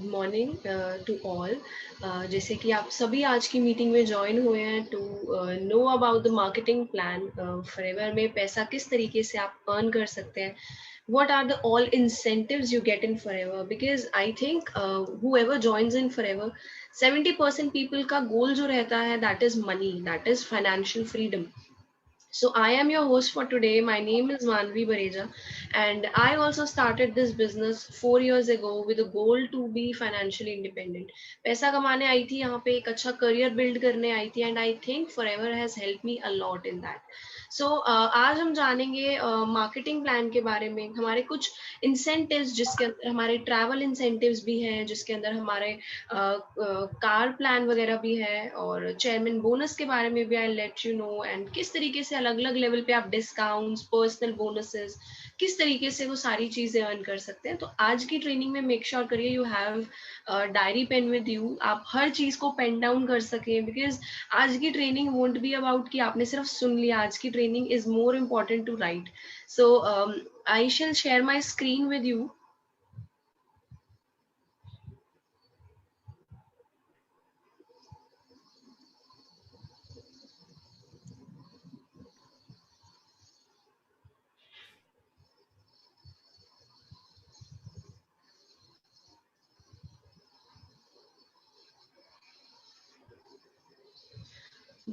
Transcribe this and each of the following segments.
Morning to all. जैसे कि आप सभी आज की मीटिंग में ज्वाइन हुए हैं to know about the marketing plan Forever में पैसा किस तरीके से आप अर्न कर सकते हैं. What are the all incentives you get in forever? Because I think whoever joins in forever, 70% people का goal जो रहता है that is money, that is financial freedom. So I am your host for today. My name is Manvi Bareja, and I also started this business 4 years ago with a goal to be financially independent. पैसा कमाने आई थी यहाँ पे एक अच्छा career build करने आई थी and I think forever has helped me a lot in that. So आज हम जानेंगे मार्केटिंग प्लान के बारे में. हमारे कुछ इंसेंटिव्स जिसके अंदर हमारे ट्रैवल इंसेंटिव्स भी हैं, जिसके अंदर हमारे कार प्लान वगैरह भी है, और चेयरमैन बोनस के बारे में भी I let you know, and किस तरीके से अलग अलग लेवल पे आप डिस्काउंट्स, पर्सनल बोनसेस, किस तरीके से वो सारी चीजें अर्न कर सकते हैं. तो आज की ट्रेनिंग में मेक श्योर करिए you have diary pen with you, आप हर चीज को पेन डाउन कर सकें. बिकॉज आज की ट्रेनिंग वोंट बी अबाउट कि आपने सिर्फ सुन लिया. आज की training is more important to write. So I shall share my screen with you.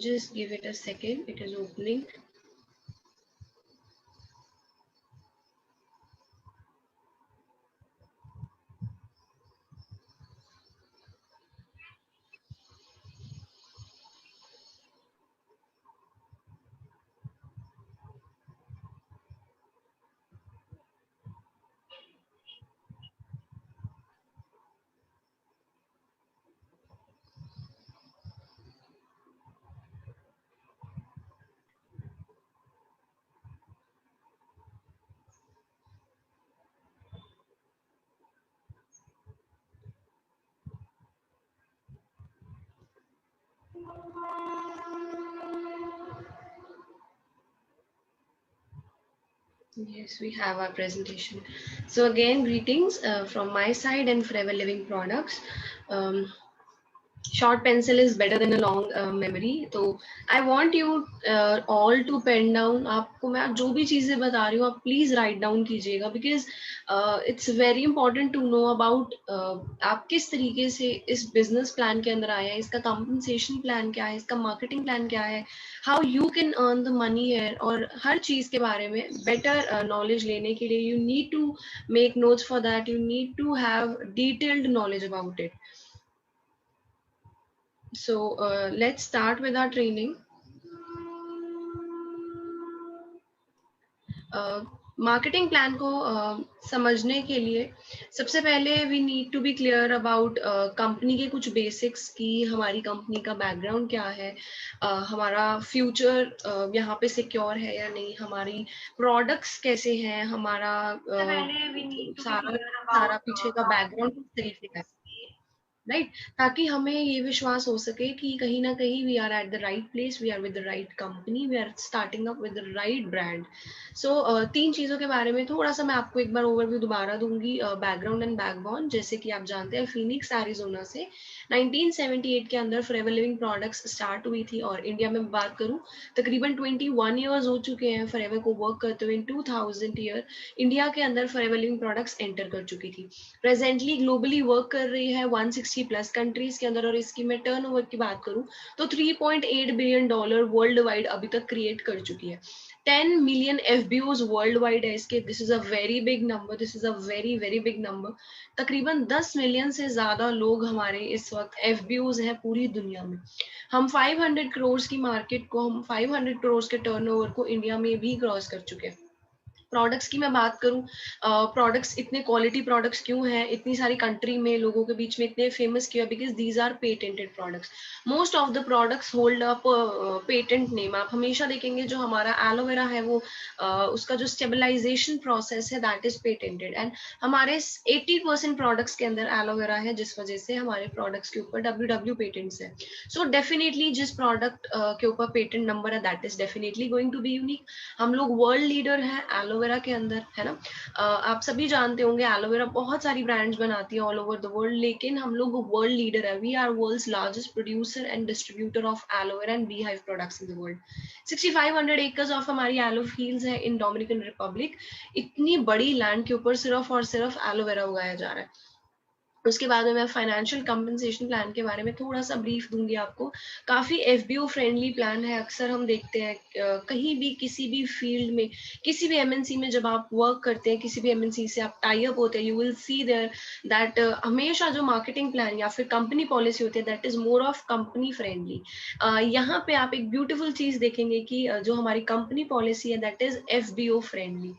Just give it a second, it is opening. Yes, we have our presentation. So again, greetings from my side and Forever Living Products. Um, Short pencil is better than a long memory. तो I want you all to pen down. आपको मैं जो भी चीजें बता रही हूँ आप प्लीज राइट डाउन कीजिएगा. Because it's very important to know about आप किस तरीके से इस बिजनेस प्लान के अंदर आए हैं, इसका कंपनसेशन प्लान क्या है, इसका मार्केटिंग प्लान क्या है, how you can earn the money है, और हर चीज के बारे में बेटर नॉलेज लेने के लिए you need to make notes. For that you need to have detailed knowledge about it. So let's start with our training. Marketing plan को समझने के लिए सबसे पहले we need to be clear about company के कुछ बेसिक्स की. हमारी कंपनी का बैकग्राउंड क्या है, हमारा फ्यूचर यहाँ पे सिक्योर है या नहीं, हमारी प्रोडक्ट्स कैसे हैं, हमारा सारा सारा पीछे का बैकग्राउंड किस तरीके का है, राइट. ताकि हमें ये विश्वास हो सके कि कहीं ना कहीं we are at the right place, we are with the right company, we are starting up with the right brand. So तीन चीजों के बारे में थोड़ा सा मैं आपको एक बार ओवरव्यू दोबारा दूंगी. Background and backbone. जैसे कि आप जानते हैं फिनिक्स एरिजोना से 1978 के अंदर फॉरएवर लिविंग प्रोडक्ट्स स्टार्ट हुई थी. और इंडिया में बात करूं तकरीबन 21 ईयर्स हो चुके हैं फॉरएवर को वर्क करते हुए. इन 2000 ईयर इंडिया के अंदर फॉरएवर लिविंग प्रोडक्ट्स एंटर कर चुकी थी. प्रेजेंटली ग्लोबली वर्क कर रही है 160 प्लस कंट्रीज के अंदर. और इसकी मैं टर्नओवर की बात करूं तो $3.8 बिलियन वर्ल्ड वाइड अभी तक क्रिएट कर चुकी है. 10 मिलियन FBOs वर्ल्ड वाइड है इसके. This is a very big number, this is a very very big number. तकरीबन 10 मिलियन से ज्यादा लोग हमारे इस वक्त FBOs हैं पूरी दुनिया में. हम 500 करोड़ की मार्केट को, हम 500 करोड़ के टर्नओवर को इंडिया में भी क्रॉस कर चुके हैं. प्रोडक्ट्स की मैं बात करूं, प्रोडक्ट्स इतने क्वालिटी प्रोडक्ट्स क्यों हैं इतनी सारी कंट्री में, लोगों के बीच में इतने फेमस क्यों है? Because these are patented products. Most of the products hold up patent name. आप हमेशा देखेंगे जो हमारा एलोवेरा है वो उसका जो स्टेबलाइजेशन प्रोसेस है दैट इज पेटेंटेड. एंड हमारे 80% प्रोडक्ट्स के अंदर एलोवेरा है, जिस वजह से हमारे प्रोडक्ट्स के ऊपर WW पेटेंट्स है. सो डेफिनेटली जिस प्रोडक्ट के ऊपर पेटेंट नंबर है that is definitely going to be unique. हम लोग वर्ल्ड लीडर हैं एलोवेरा के अंदर, है ना। आप सभी जानते होंगे एलोवेरा बहुत सारी ब्रांड्स बनाती है ऑल ओवर द वर्ल्ड, लेकिन हम लोग वर्ल्ड लीडर है। We are world's largest producer and distributor of aloe vera and beehive products in the world. 6500 acres of हमारी एलो फील्ड्स है इन डोमिनिकन रिपब्लिक। इतनी बड़ी लैंड के ऊपर सिर्फ और सिर्फ एलोवेरा उगाया जा रहा है। उसके बाद में मैं फाइनेंशियल कंपनसेशन प्लान के बारे में थोड़ा सा ब्रीफ दूंगी आपको। काफ़ी एफबीओ फ्रेंडली प्लान है। अक्सर हम देखते हैं कहीं भी किसी भी फील्ड में, किसी भी एमएनसी में जब आप वर्क करते हैं, किसी भी एमएनसी से आप टाई अप होते हैं, you will see there that हमेशा जो मार्केटिंग प्लान या फिर कंपनी पॉलिसी होती है that is more of company friendly. यहाँ पे आप एक ब्यूटीफुल चीज़ देखेंगे कि जो हमारी कंपनी पॉलिसी है that is FBO friendly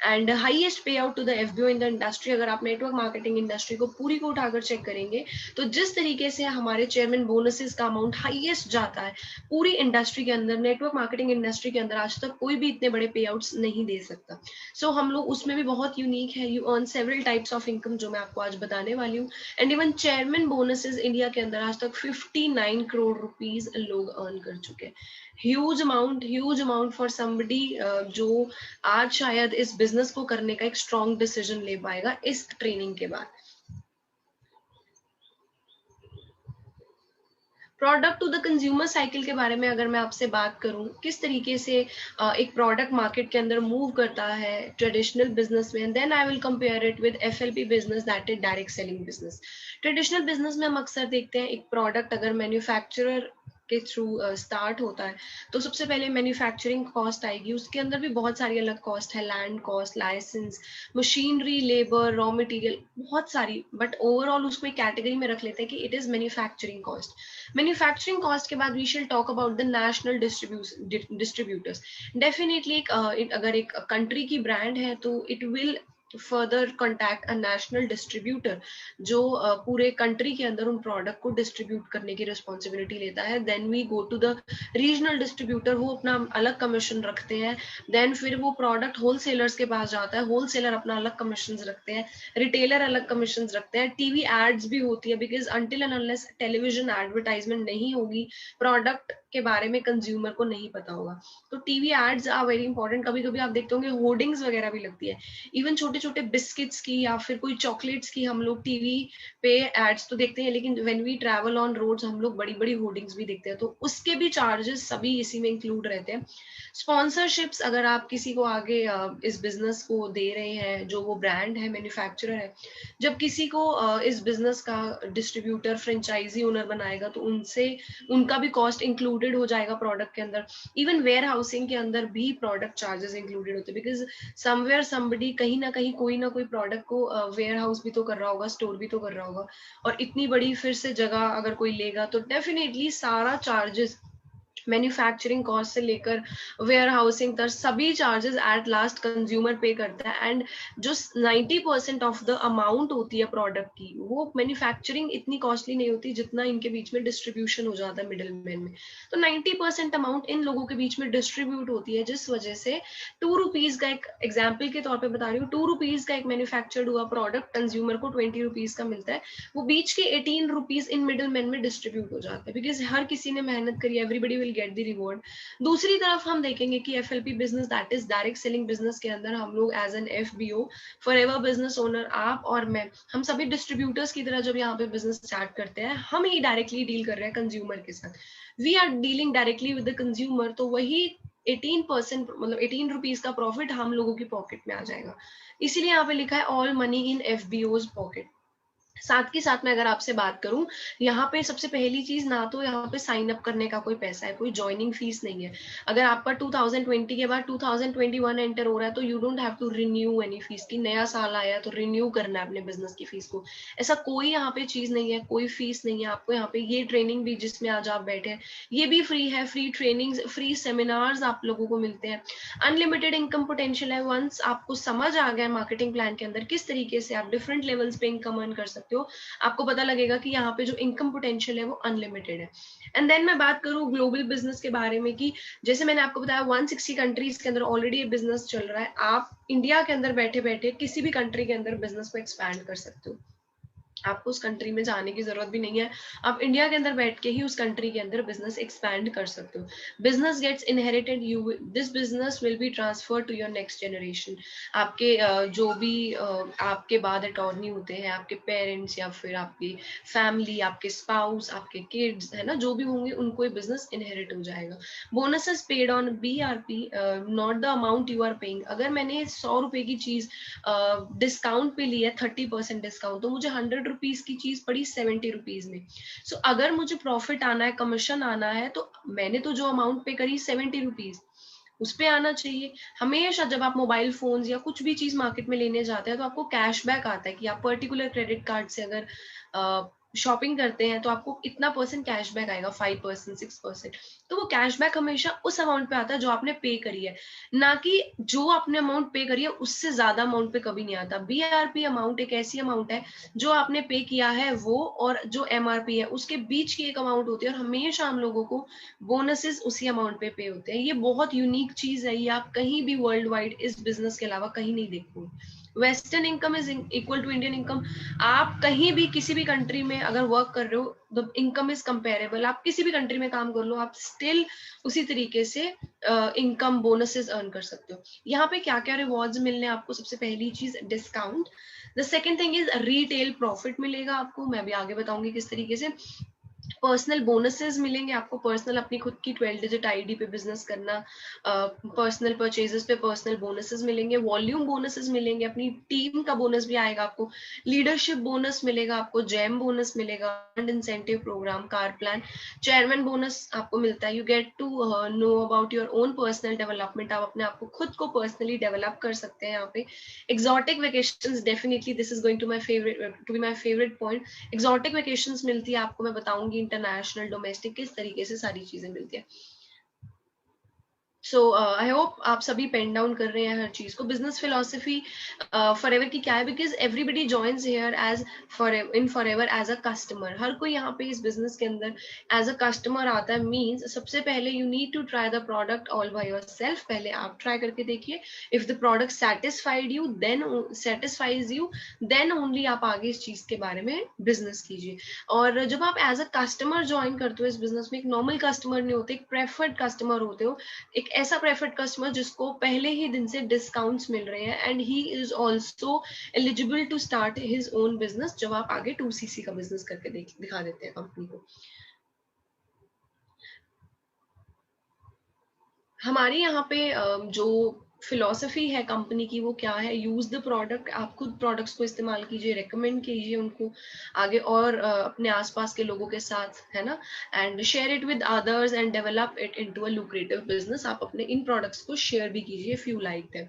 and highest pay out to the FBO in the industry. अगर आप नेटवर्क मार्केटिंग इंडस्ट्री को पूरी को उठाकर चेक करेंगे तो जिस तरीके से हमारे चेयरमैन बोनसेस का अमाउंट हाईएस्ट जाता है पूरी इंडस्ट्री के अंदर, नेटवर्क मार्केटिंग इंडस्ट्री के अंदर आज तक कोई भी इतने बड़े पे आउट्स नहीं दे सकता। सो हम लोग उसमें भी बहुत यूनिक है। You earn several types of income जो मैं आपको आज बताने वाली हूँ। And even chairman bonuses India के अंदर आज तक 59 करोड़ रुपीज लोग अर्न कर चुके हैं। ह्यूज अमाउंट फॉर समबडी जो आज शायद इस बिजनेस को करने का एक स्ट्रॉन्ग डिसीजन ले पाएगा इस ट्रेनिंग के बाद। Product to the consumer cycle के बारे में अगर मैं आपसे बात करूं, किस तरीके से एक प्रोडक्ट मार्केट के अंदर मूव करता है ट्रेडिशनल बिजनेस में, then I will compare it with FLP business that is direct selling business. Traditional business में हम अक्सर देखते हैं एक प्रोडक्ट अगर मैन्युफैक्चरर के थ्रू स्टार्ट होता है तो सबसे पहले मैन्युफैक्चरिंग कॉस्ट आएगी। उसके अंदर भी बहुत सारी अलग कॉस्ट है, land cost, license, machinery, labour, raw material, बहुत सारी, बट ओवरऑल उसको एक कैटेगरी में रख लेते हैं कि it is manufacturing cost. Manufacturing cost के बाद वी शिल talk about the national distributors. Definitely अगर एक कंट्री की ब्रांड है तो it will further contact a national distributor जो पूरे कंट्री के अंदर उन प्रोडक्ट को डिस्ट्रीब्यूट करने की रिस्पॉन्सिबिलिटी लेता है। Then we go to the regional distributor, वो अपना अलग कमीशन रखते हैं। देन फिर वो प्रोडक्ट होलसेलर्स के पास जाता है, होलसेलर अपना अलग कमीशन रखते हैं, रिटेलर अलग कमीशन रखते हैं। टीवी एड्स भी होती है because until and unless television advertisement नहीं होगी प्रोडक्ट के बारे में कंज्यूमर को नहीं पता होगा। तो TV ads are very important. कभी कभी आप देखते होंगे होर्डिंग्स वगैरह भी लगती है, इवन छोटे छोटे बिस्किट्स की या फिर कोई चॉकलेट्स की हम लोग टीवी पे एड्स तो देखते हैं, लेकिन when we travel on roads हम लोग बड़ी बड़ी होर्डिंग्स भी देखते हैं, तो उसके भी चार्जेस सभी इसी में इंक्लूड रहते हैं। स्पॉन्सरशिप्स, अगर आप किसी को आगे इस बिजनेस को दे रहे हैं, जो वो ब्रांड है, मैन्युफैक्चरर है, जब किसी को इस बिजनेस का डिस्ट्रीब्यूटर, फ्रेंचाइजी ओनर बनाएगा तो उनसे उनका भी कॉस्ट इंक्लूडेड हो जाएगा प्रोडक्ट के अंदर। इवन वेयर हाउसिंग के अंदर भी प्रोडक्ट चार्जेस इंक्लूडेड होते हैं बिकॉज समवेयर समबडी कहीं ना कहीं कोई ना कोई प्रोडक्ट को वेयर हाउस भी तो कर रहा होगा, स्टोर भी तो कर रहा होगा, और इतनी बड़ी फिर से जगह अगर कोई लेगा तो डेफिनेटली सारा चार्जेस मैन्युफैक्चरिंग कॉस्ट से लेकर वेयर हाउसिंग तक सभी चार्जेस एट लास्ट कंज्यूमर पे करता है। एंड जो 90% ऑफ द अमाउंट होती है प्रोडक्ट की, वो मैन्युफैक्चरिंग इतनी कॉस्टली नहीं होती जितना इनके बीच में डिस्ट्रीब्यूशन हो जाता है मिडिल मैन में। तो 90% अमाउंट इन लोगों के बीच में डिस्ट्रीब्यूट होती है, जिस वजह से 2 रुपीज का, एक एग्जाम्पल के तौर पर बता रही हूँ, 2 रुपीज का एक मैन्युफैक्चर्ड हुआ प्रोडक्ट कंज्यूमर को 20 रुपीज का मिलता है, वो बीच के 18 रुपीज इन मिडिल मैन में डिस्ट्रीब्यूट हो जाता है बिकॉज हर किसी ने मेहनत करी, everybody will get the reward. दूसरी तरफ हम देखेंगे कि FLP business that is direct selling business के अंदर हम लोग as an FBO, Forever business owner, आप और मैं, हम सभी डिस्ट्रीब्यूटर्स की तरह जब यहाँ पे बिजनेस स्टार्ट करते हैं, हम ही डायरेक्टली डील कर रहे हैं कंज्यूमर के साथ, we are dealing directly with the consumer. तो वही 18% मतलब 18 रुपीज का प्रॉफिट हम लोगों की पॉकेट में आ जाएगा। इसीलिए यहाँ पे लिखा है ऑल मनी इन एफबीओज पॉकेट। साथ के साथ में अगर आपसे बात करूं, यहाँ पे सबसे पहली चीज, ना तो यहाँ पे साइन अप करने का कोई पैसा है, कोई ज्वाइनिंग फीस नहीं है। अगर आपका 2020 के बाद 2021 एंटर हो रहा है तो you don't have to renew any fees की, नया साल आया तो रिन्यू करना है अपने बिजनेस की फीस को, ऐसा कोई यहाँ पे चीज नहीं है, कोई फीस नहीं है आपको। यहाँ पे ये ट्रेनिंग भी जिसमें आज आप बैठे हैं ये भी फ्री है, फ्री ट्रेनिंग, फ्री सेमिनार्स आप लोगों को मिलते हैं, अनलिमिटेड इनकम पोटेंशियल है। वंस आपको समझ आ गया मार्केटिंग प्लान के अंदर किस तरीके से आप डिफरेंट लेवल्स पे इनकम अर्न कर सकते हो, आपको पता लगेगा कि यहाँ पे जो इनकम पोटेंशियल है वो अनलिमिटेड है। एंड देन मैं बात करूँ ग्लोबल बिजनेस के बारे में कि जैसे मैंने आपको बताया 160 कंट्रीज के अंदर ऑलरेडी ये बिजनेस चल रहा है, आप इंडिया के अंदर बैठे बैठे किसी भी कंट्री के अंदर बिजनेस को एक्सपैंड कर सकते हो। आपको उस कंट्री में जाने की जरूरत भी नहीं है, आप इंडिया के अंदर बैठ के ही उस कंट्री के अंदर बिजनेस एक्सपैंड कर सकते हो। Business gets inherited, you this business will be transfer to your next generation. आपके जो भी आपके बाद अटॉर्नी होते हैं, आपके पेरेंट्स या फिर आपकी फैमिली, आपके स्पाउस, आपके किड्स, है ना, जो भी होंगे उनको ये बिजनेस इनहेरिट हो जाएगा। Bonuses paid on BRP, not the amount you are paying. अगर मैंने 100 रुपए की चीज डिस्काउंट पे लिया 30% डिस्काउंट, तो मुझे 100 रुपीज की चीज पड़ी 70 रुपीज में। सो अगर मुझे प्रॉफिट आना है, कमीशन आना है, तो मैंने तो जो अमाउंट पे करी 70 रुपीज उस पे आना चाहिए। हमेशा जब आप मोबाइल फोन या कुछ भी चीज मार्केट में लेने जाते हैं तो आपको कैशबैक आता है कि आप पर्टिकुलर क्रेडिट कार्ड से अगर शॉपिंग करते हैं तो आपको इतना परसेंट कैशबैक आएगा, 5%, 6%। तो वो कैशबैक हमेशा उस अमाउंट पे आता है जो आपने पे करी है, ना कि जो आपने अमाउंट पे करी है उससे ज्यादा अमाउंट पे कभी नहीं आता। BRP अमाउंट एक ऐसी अमाउंट है जो आपने पे किया है वो और जो MRP है उसके बीच की एक अमाउंट होती है, और हमेशा हम लोगों को बोनसेस उसी अमाउंट पे होते हैं। ये बहुत यूनिक चीज है, ये आप कहीं भी वर्ल्ड वाइड इस बिजनेस के अलावा कहीं नहीं देखोगे। Western income is equal to Indian income. आप कहीं भी किसी भी कंट्री में अगर वर्क कर रहे हो, द इनकम इज कंपेरेबल। आप किसी भी कंट्री में काम कर लो, आप स्टिल उसी तरीके से इनकम बोनसेस अर्न कर सकते हो। यहाँ पे क्या क्या रिवॉर्ड्स मिलने आपको, सबसे पहली चीज discount. The second thing is retail profit मिलेगा आपको, मैं भी आगे बताऊंगी किस तरीके से। पर्सनल बोनसेस मिलेंगे आपको, पर्सनल अपनी खुद की 12 डिजिट आईडी पे बिजनेस करना, पर्सनल परचेजेस पे पर्सनल बोनसेस मिलेंगे, वॉल्यूम बोनसेस मिलेंगे, अपनी टीम का बोनस भी आएगा आपको, लीडरशिप बोनस मिलेगा आपको, जैम बोनस मिलेगा, incentive program, car plan, chairman bonus आपको मिलता है। You get to know about your own personal development, आप अपने आप को खुद को पर्सनली डेवलप कर सकते हैं यहाँ पे। Exotic vacations, definitely this is going to be my favourite point. Exotic vacations मिलती है आपको, मैं बताऊंगी इंटरनेशनल डोमेस्टिक किस तरीके से सारी चीजें मिलती है। सो आई होप आप सभी पेन डाउन कर रहे हैं हर चीज को। बिजनेस फिलोसफी फॉरएवर की क्या है, because everybody joins here as Forever as a customer. हर कोई यहाँ पे इस बिजनेस के अंदर एज अ कस्टमर आता है। मीन्स सबसे पहले you need to try the product all by yourself. पहले आप ट्राई करके देखिए, if the product satisfies you then only आप आगे इस चीज के बारे में बिजनेस कीजिए। और जब आप एज अ कस्टमर ज्वाइन करते हो इस बिजनेस में, एक नॉर्मल कस्टमर नहीं होते, एक प्रेफर्ड कस्टमर होते हो, एक ऐसा प्रेफर्ड कस्टमर जिसको पहले ही दिन से डिस्काउंट्स मिल रहे हैं, and he is also eligible to start his own business, जब आप आगे 2cc का बिजनेस करके दिखा देते हैं कंपनी को। हमारे यहाँ पे जो फिलॉसफी है कंपनी की वो क्या है, यूज द प्रोडक्ट। आप खुद प्रोडक्ट्स को इस्तेमाल कीजिए, रेकमेंड कीजिए उनको आगे, और अपने आसपास के लोगों के साथ, है ना, and share it with others and develop it into a lucrative business. आप अपने इन प्रोडक्ट्स को शेयर भी कीजिए if you like them.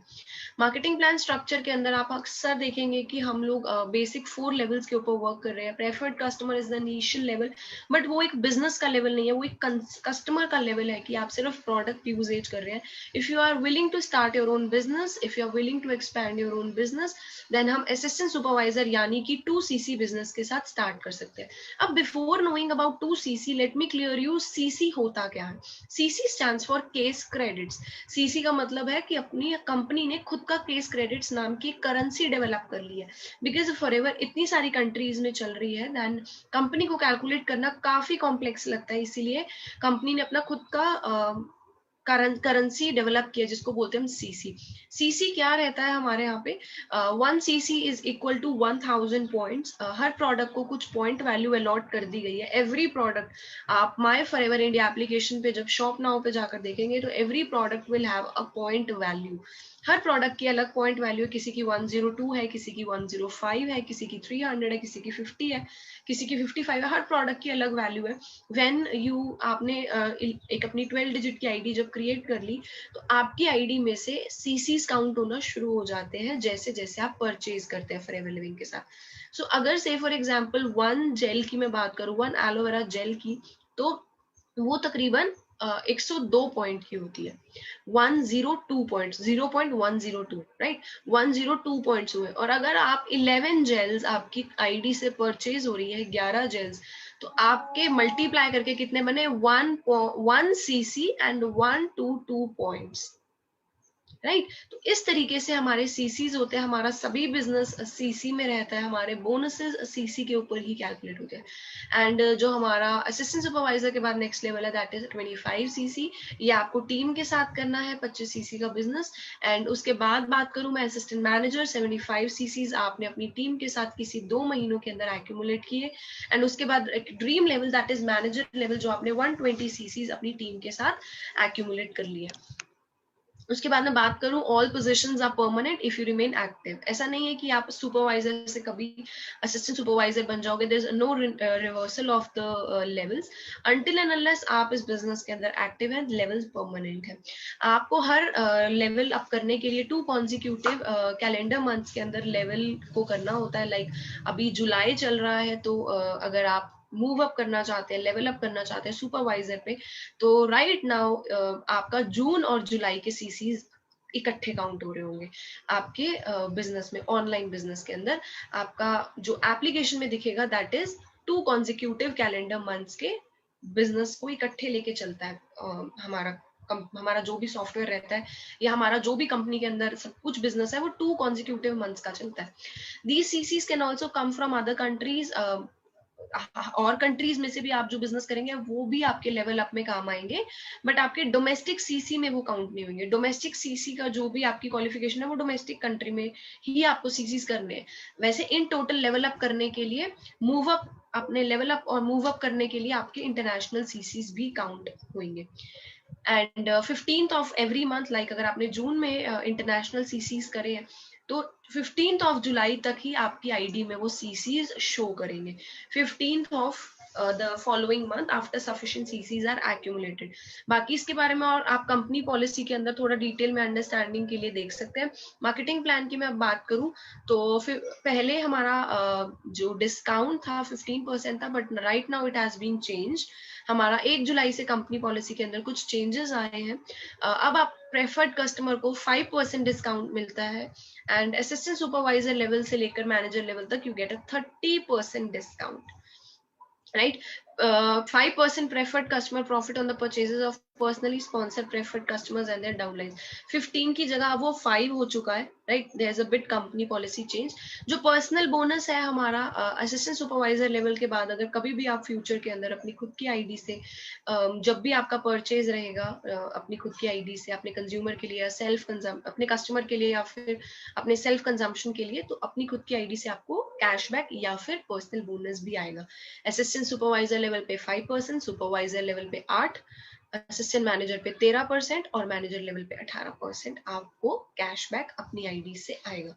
Marketing plan structure के अंदर आप अक्सर देखेंगे कि हम लोग बेसिक 4 लेवल्स के ऊपर वर्क कर रहे हैं। Preferred customer is the initial level, but वो एक बिजनेस का लेवल नहीं है, वो एक कस्टमर का लेवल है कि आप सिर्फ प्रोडक्ट यूजेज कर रहे हैं। If you are willing to start your own business, if you are willing to expand your own business, then हम असिस्टेंट सुपरवाइजर यानी कि 2cc बिजनेस के साथ स्टार्ट कर सकते हैं। अब before knowing about 2cc, let me clear you CC होता क्या है। CC stands for case credits. CC का मतलब है कि अपनी कंपनी ने खुद का केस क्रेडिट्स नाम की करेंसी डेवलप कर ली है। बिकॉज फॉरएवर इतनी सारी कंट्रीज में चल रही है, देन कंपनी को कैलकुलेट करना काफी कॉम्प्लेक्स लगता है, इसीलिए कंपनी ने अपना खुद का करेंसी डेवलप किया जिसको बोलते हैं हम सीसी। सीसी क्या रहता है हमारे यहाँ पे, 1cc is equal to 1000 points. हर प्रोडक्ट को कुछ पॉइंट वैल्यू अलॉट कर दी गई है। एवरी प्रोडक्ट, आप माई फॉरएवर इंडिया एप्लीकेशन पे जब शॉप नाउ पे जाकर देखेंगे तो every product will have a point value. Her product की अलग पॉइंट वैल्यू है, किसी की 102 है, किसी की 105 है, किसी की 300 है, किसी की 50 है, किसी की 55 है। हर प्रोडक्ट की अलग वैल्यू है। व्हेन यू आपने एक अपनी 12 डिजिट की आईडी जब क्रिएट कर ली, तो आपकी आईडी में से सीसीज काउंट होना शुरू हो जाते हैं जैसे जैसे आप परचेज करते हैं फॉरएवर लिविंग के साथ। सो अगर से फॉर एग्जांपल 1 जेल की मैं बात करूं, 1 एलोवेरा जेल की, तो वो तकरीबन 102 पॉइंट की होती है। 102 पॉइंट, 0.102, राइट, 102 पॉइंट्स हुए। और अगर आप 11 जेल्स आपकी आईडी से परचेज हो रही है, 11 जेल्स, तो आपके मल्टीप्लाई करके कितने बने, 1 cc एंड 122 पॉइंट्स। राइट तो इस तरीके से हमारे सीसीज होते हैं, हमारा सभी बिजनेस सीसी में रहता है, हमारे बोनसेस सीसी के ऊपर ही कैलकुलेट होते हैं। एंड जो हमारा असिस्टेंट सुपरवाइजर के बाद नेक्स्ट लेवल है दैट इज 25 सीसी। ये आपको टीम के साथ करना है 25 सीसी का बिजनेस। एंड उसके बाद बात करूं मैं असिस्टेंट मैनेजर 75 सीसीज आपने अपनी टीम के साथ किसी 2 महीनों के अंदर एक्यूमुलेट किए। एंड उसके बाद एक dream level that is manager level जो आपने 120 सीसीज अपनी टीम के साथ एक्यूमुलेट कर लिया। उसके बाद में बात करूं all positions are permanent if you remain active. ऐसा नहीं है कि आप सुपरवाइजर से कभी असिस्टेंट सुपरवाइजर बन जाओगे, there is no reversal of the levels until and unless आप इस बिजनेस के अंदर एक्टिव हैं, लेवल्स परमानेंट है। आपको हर लेवल अप करने के लिए 2 कॉन्जिक्यूटिव कैलेंडर मंथ्स के अंदर लेवल को करना होता है। लाइक अभी जुलाई चल रहा है तो अगर आप मूव अप करना चाहते हैं, लेवल अप करना चाहते हैं सुपरवाइजर पे, तो राइट नाउ आपका जून और जुलाई के सीसीज इकट्ठे काउंट हो रहे होंगे आपके बिजनेस में। ऑनलाइन बिजनेस के अंदर आपका जो एप्लीकेशन में दिखेगा that is 2 consecutive calendar months के बिजनेस को इकट्ठे लेके चलता है हमारा जो भी सॉफ्टवेयर रहता है या हमारा जो भी कंपनी के अंदर सब कुछ बिजनेस है वो 2 कॉन्जिक्यूटिव मंथ्स का चलता है। These chassis can also come from other countries, और कंट्रीज में से भी आप जो बिजनेस करेंगे वो भी आपके लेवल अप में काम आएंगे, बट आपके डोमेस्टिक सीसी में वो काउंट नहीं होंगे। डोमेस्टिक सीसी का जो भी आपकी क्वालिफिकेशन है वो डोमेस्टिक कंट्री में ही आपको सीसीज करने हैं। वैसे इन टोटल लेवल अप करने के लिए मूव अप, अपने लेवल अप और मूव अप करने के लिए आपके इंटरनेशनल सीसीज भी काउंट होंगे। And 15th of every month, like अगर आपने जून में इंटरनेशनल सीसीज करे हैं तो 15th ऑफ जुलाई तक ही आपकी आईडी में वो सीसीज शो करेंगे। 15th of the following month after sufficient CCs are accumulated. बाकी इसके बारे में और आप कंपनी पॉलिसी के अंदर थोड़ा डिटेल में अंडरस्टैंडिंग के लिए देख सकते हैं। मार्केटिंग प्लान की मैं बात करूं तो फिर पहले हमारा जो डिस्काउंट था 15% था, but right now it has been change. हमारा 1 जुलाई से कंपनी पॉलिसी के अंदर कुछ चेंजेस आए हैं। अब आप प्रेफर्ड कस्टमर को 5% डिस्काउंट मिलता है एंड असिस्टेंट सुपरवाइजर लेवल से लेकर मैनेजर लेवल तक you get a 30% discount, right? 5% preferred customer profit on the purchases of personally sponsored preferred customers and their downlines। 15 की जगह अब वो 5 हो चुका है, right? There is a bit company policy change। जो पर्सनल बोनस है हमारा असिस्टेंट सुपरवाइजर लेवल के बाद अगर कभी भी आप फ्यूचर के अंदर अपनी खुद की आईडी से जब भी आपका परचेज रहेगा अपनी खुद की आईडी से अपने कंज्यूमर के लिए, सेल्फ अपने कस्टमर के लिए या फिर अपने सेल्फ कंजम्पशन के लिए, तो अपनी खुद की आईडी से आपको कैशबैक या फिर पर्सनल बोनस भी आएगा। असिस्टेंट सुपरवाइजर लेवल पे 5%, सुपरवाइजर लेवल पे 8%, असिस्टेंट मैनेजर पे 13% और मैनेजर लेवल पे 18% आपको कैशबैक अपनी आईडी से आएगा।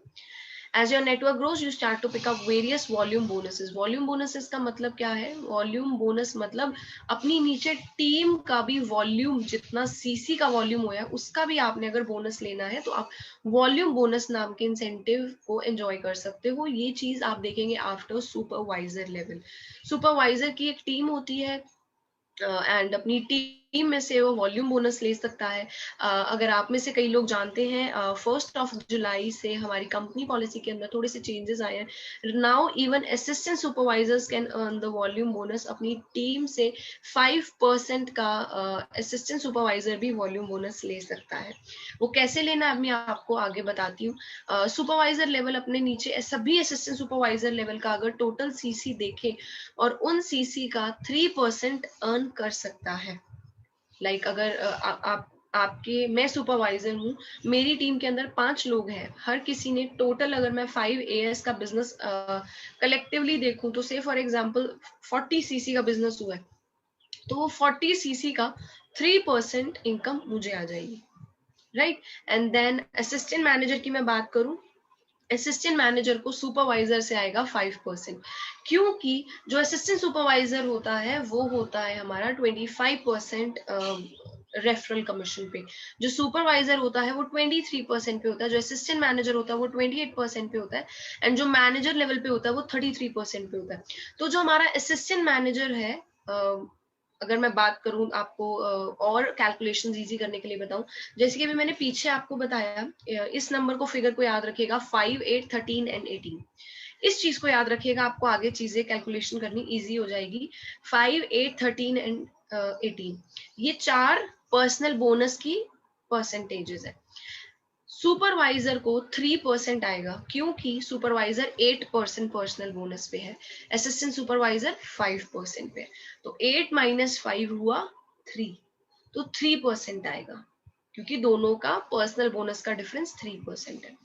As your network grows, you start to pick up various volume bonuses। Volume bonuses का मतलब क्या है? Volume bonus मतलब अपनी नीचे टीम का भी वॉल्यूम, जितना सीसी का वॉल्यूम हुआ उसका भी आपने अगर बोनस लेना है तो आप वॉल्यूम बोनस नाम के इंसेंटिव को एंजॉय कर सकते हो। ये चीज आप देखेंगे आफ्टर सुपरवाइजर लेवल। सुपरवाइजर की एक टीम होती है एंड अपनी टीम में से वो वॉल्यूम बोनस ले सकता है। अगर आप में से कई लोग जानते हैं 1st ऑफ जुलाई से हमारी कंपनी पॉलिसी के अंदर थोड़े से चेंजेस आए हैं। Now even assistant supervisors can earn the volume bonus. अपनी टीम से 5% का असिस्टेंट सुपरवाइजर भी वॉल्यूम बोनस ले सकता है। वो कैसे लेना है मैं आपको आगे बताती हूँ। सुपरवाइजर लेवल अपने नीचे सभी असिस्टेंट सुपरवाइजर लेवल का अगर टोटल सीसी देखे और उन सीसी का 3% अर्न कर सकता है। लाइक अगर आपके, मैं सुपरवाइजर हूँ, मेरी टीम के अंदर 5 लोग हैं, हर किसी ने टोटल अगर मैं 5 AS का बिजनेस कलेक्टिवली देखूं तो से फॉर एग्जांपल 40 सीसी का बिजनेस हुआ है, तो वो 40 सीसी का 3% इनकम मुझे आ जाएगी, right? And then assistant manager की मैं बात करूं, असिस्टेंट मैनेजर को सुपरवाइजर से आएगा 5%, क्योंकि जो असिस्टेंट सुपरवाइजर होता है वो होता है हमारा 25% रेफरल कमीशन पे, जो सुपरवाइजर होता है वो 23% पे होता है, जो असिस्टेंट मैनेजर होता है वो 28% पे होता है एंड जो मैनेजर लेवल पे होता है वो 33% पे होता है। तो जो हमारा असिस्टेंट मैनेजर है, अगर मैं बात करूं आपको और कैलकुलेशंस इजी करने के लिए बताऊं, जैसे कि अभी मैंने पीछे आपको बताया, इस नंबर को, फिगर को याद रखिएगा 5, 8, 13 एंड 18। इस चीज को याद रखिएगा, आपको आगे चीजें कैलकुलेशन करनी इजी हो जाएगी। 5, 8, 13 एंड 18 ये 4 पर्सनल बोनस की परसेंटेजेस है। सुपरवाइजर को 3% आएगा क्योंकि सुपरवाइजर 8% पर्सनल बोनस पे है, असिस्टेंट सुपरवाइजर 5% पे। तो 8 माइनस 5 हुआ 3, तो 3% आएगा क्योंकि दोनों का पर्सनल बोनस का डिफरेंस 3% है।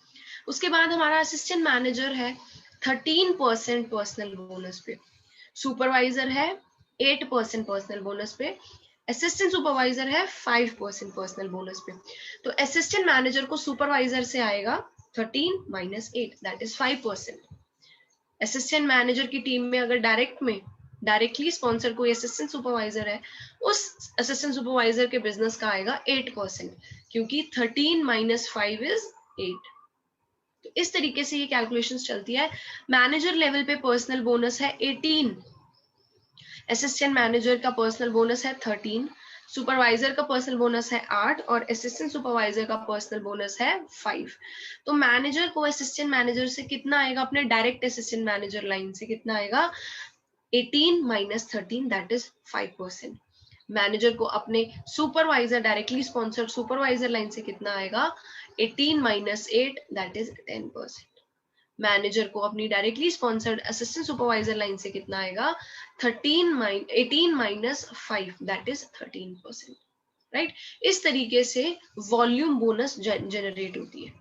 उसके बाद हमारा असिस्टेंट मैनेजर है 13% पर्सनल बोनस पे, सुपरवाइजर है 8% पर्सनल बोनस पे, असिस्टेंट सुपरवाइजर है 5% पर्सनल बोनस पे। तो असिस्टेंट मैनेजर को सुपरवाइजर से आएगा 13 minus 8 that is 5%। Assistant manager की टीम में अगर डायरेक्टली स्पॉन्सर कोई असिस्टेंट सुपरवाइजर है, उस असिस्टेंट सुपरवाइजर के बिजनेस का आएगा 8% क्योंकि 13 माइनस 5 इज 8। तो इस तरीके से ये कैलकुलेशंस चलती है। मैनेजर लेवल पे पर्सनल बोनस है 18, असिस्टेंट मैनेजर का पर्सनल बोनस है 13, सुपरवाइजर का पर्सनल बोनस है 8 और असिस्टेंट सुपरवाइजर का पर्सनल बोनस है 5। तो मैनेजर को असिस्टेंट मैनेजर से कितना आएगा, अपने डायरेक्ट असिस्टेंट मैनेजर लाइन से कितना आएगा, 18 माइनस 13 दैट इज 5%। मैनेजर को अपने supervisor directly sponsored supervisor line से कितना आएगा, 18 माइनस 8 दैट इज 10%। मैनेजर को अपनी directly sponsored assistant supervisor line से कितना आएगा, 18 माइनस 5 दैट इज 13%, राइट। इस तरीके से वॉल्यूम बोनस जनरेट होती है,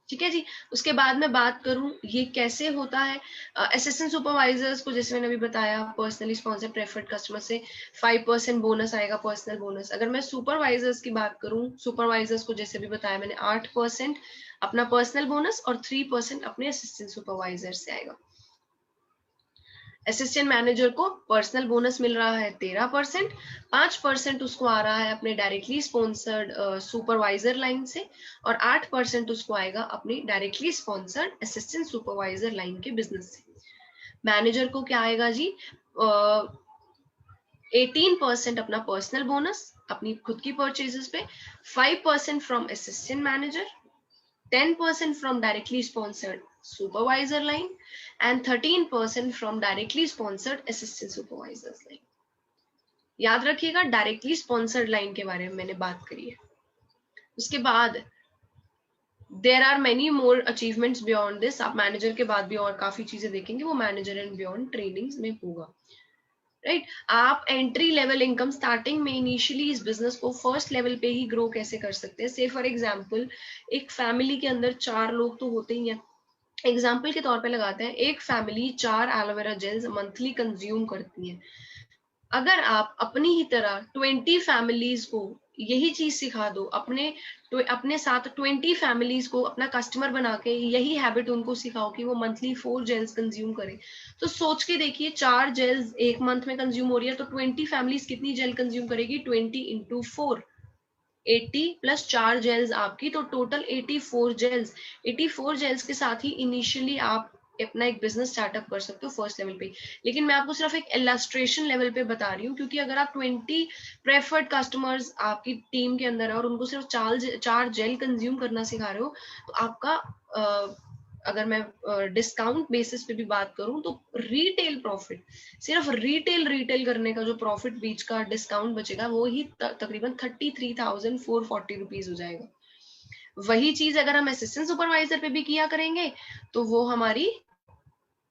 ठीक है जी। उसके बाद मैं बात करूं ये कैसे होता है। असिस्टेंट सुपरवाइजर्स को जैसे मैंने अभी बताया, पर्सनली स्पॉन्सर्ड प्रेफर्ड कस्टमर से 5% बोनस आएगा पर्सनल बोनस। अगर मैं सुपरवाइजर्स की बात करूं, सुपरवाइजर्स को जैसे अभी बताया मैंने 8% अपना पर्सनल बोनस और 3% अपने असिस्टेंट सुपरवाइजर से आएगा। असिस्टेंट मैनेजर को पर्सनल बोनस मिल रहा है 13%, 5% उसको आ रहा है अपने डायरेक्टली स्पॉन्सर्ड सुपरवाइजर लाइन से और 8% उसको आएगा अपनी directly sponsored assistant supervisor line के बिजनेस से। मैनेजर को क्या आएगा जी, 18% अपना पर्सनल बोनस अपनी खुद की परचेजेस पे, 5% from assistant manager, 10% from directly sponsored supervisor line and 13% from directly sponsored assistant supervisors line। याद रखिएगा डायरेक्टली स्पॉन्सर्ड लाइन के बारे में मैंने बात करी है। उसके बाद there are many more achievements beyond this. आप मैनेजर के बाद भी और काफी चीजें देखेंगे, वो मैनेजर एंड बियॉन्ड ट्रेनिंग्स में होगा, राइट। आप एंट्री लेवल इनकम स्टार्टिंग में इनिशियली इस बिजनेस को फर्स्ट लेवल पे ही ग्रो कैसे कर सकते हैं। से फॉर एग्जांपल एक फैमिली के अंदर 4 लोग तो होते ही हैं, एग्जाम्पल के तौर पे लगाते हैं एक family 4 aloe vera gels monthly consume करती है। अगर आप अपनी ही तरह 20 फैमिलीज को यही चीज सिखा दो, अपने साथ 20 फैमिलीज को अपना कस्टमर बना के यही हैबिट उनको सिखाओ कि वो मंथली 4 जेल्स कंज्यूम करें, तो सोच के देखिए 4 जेल्स एक मंथ में कंज्यूम हो रही है तो 20 फैमिलीज कितनी जेल कंज्यूम करेगी, 20 इंटू 4, 80 प्लस 4 जेल्स आपकी, तो टोटल 84 जेल्स। 84 जेल्स के साथ ही इनिशियली आप अपना एक बिजनेस स्टार्टअप कर सकते हो फर्स्ट लेवल पे। लेकिन मैं आपको सिर्फ एक इलस्ट्रेशन लेवल पे बता रही हूँ, क्योंकि अगर आप 20 प्रेफर्ड कस्टमर्स आपकी टीम के अंदर है और उनको सिर्फ 4 जेल कंज्यूम करना सिखा रहे हो, तो आपका अगर मैं डिस्काउंट बेसिस पे भी बात करूं तो रिटेल प्रॉफिट, सिर्फ रिटेल करने का जो प्रॉफिट बीच का डिस्काउंट बचेगा वो ही तकरीबन 33,440 रुपीज हो जाएगा। वही चीज अगर हम असिस्टेंट सुपरवाइजर पे भी किया करेंगे तो वो हमारी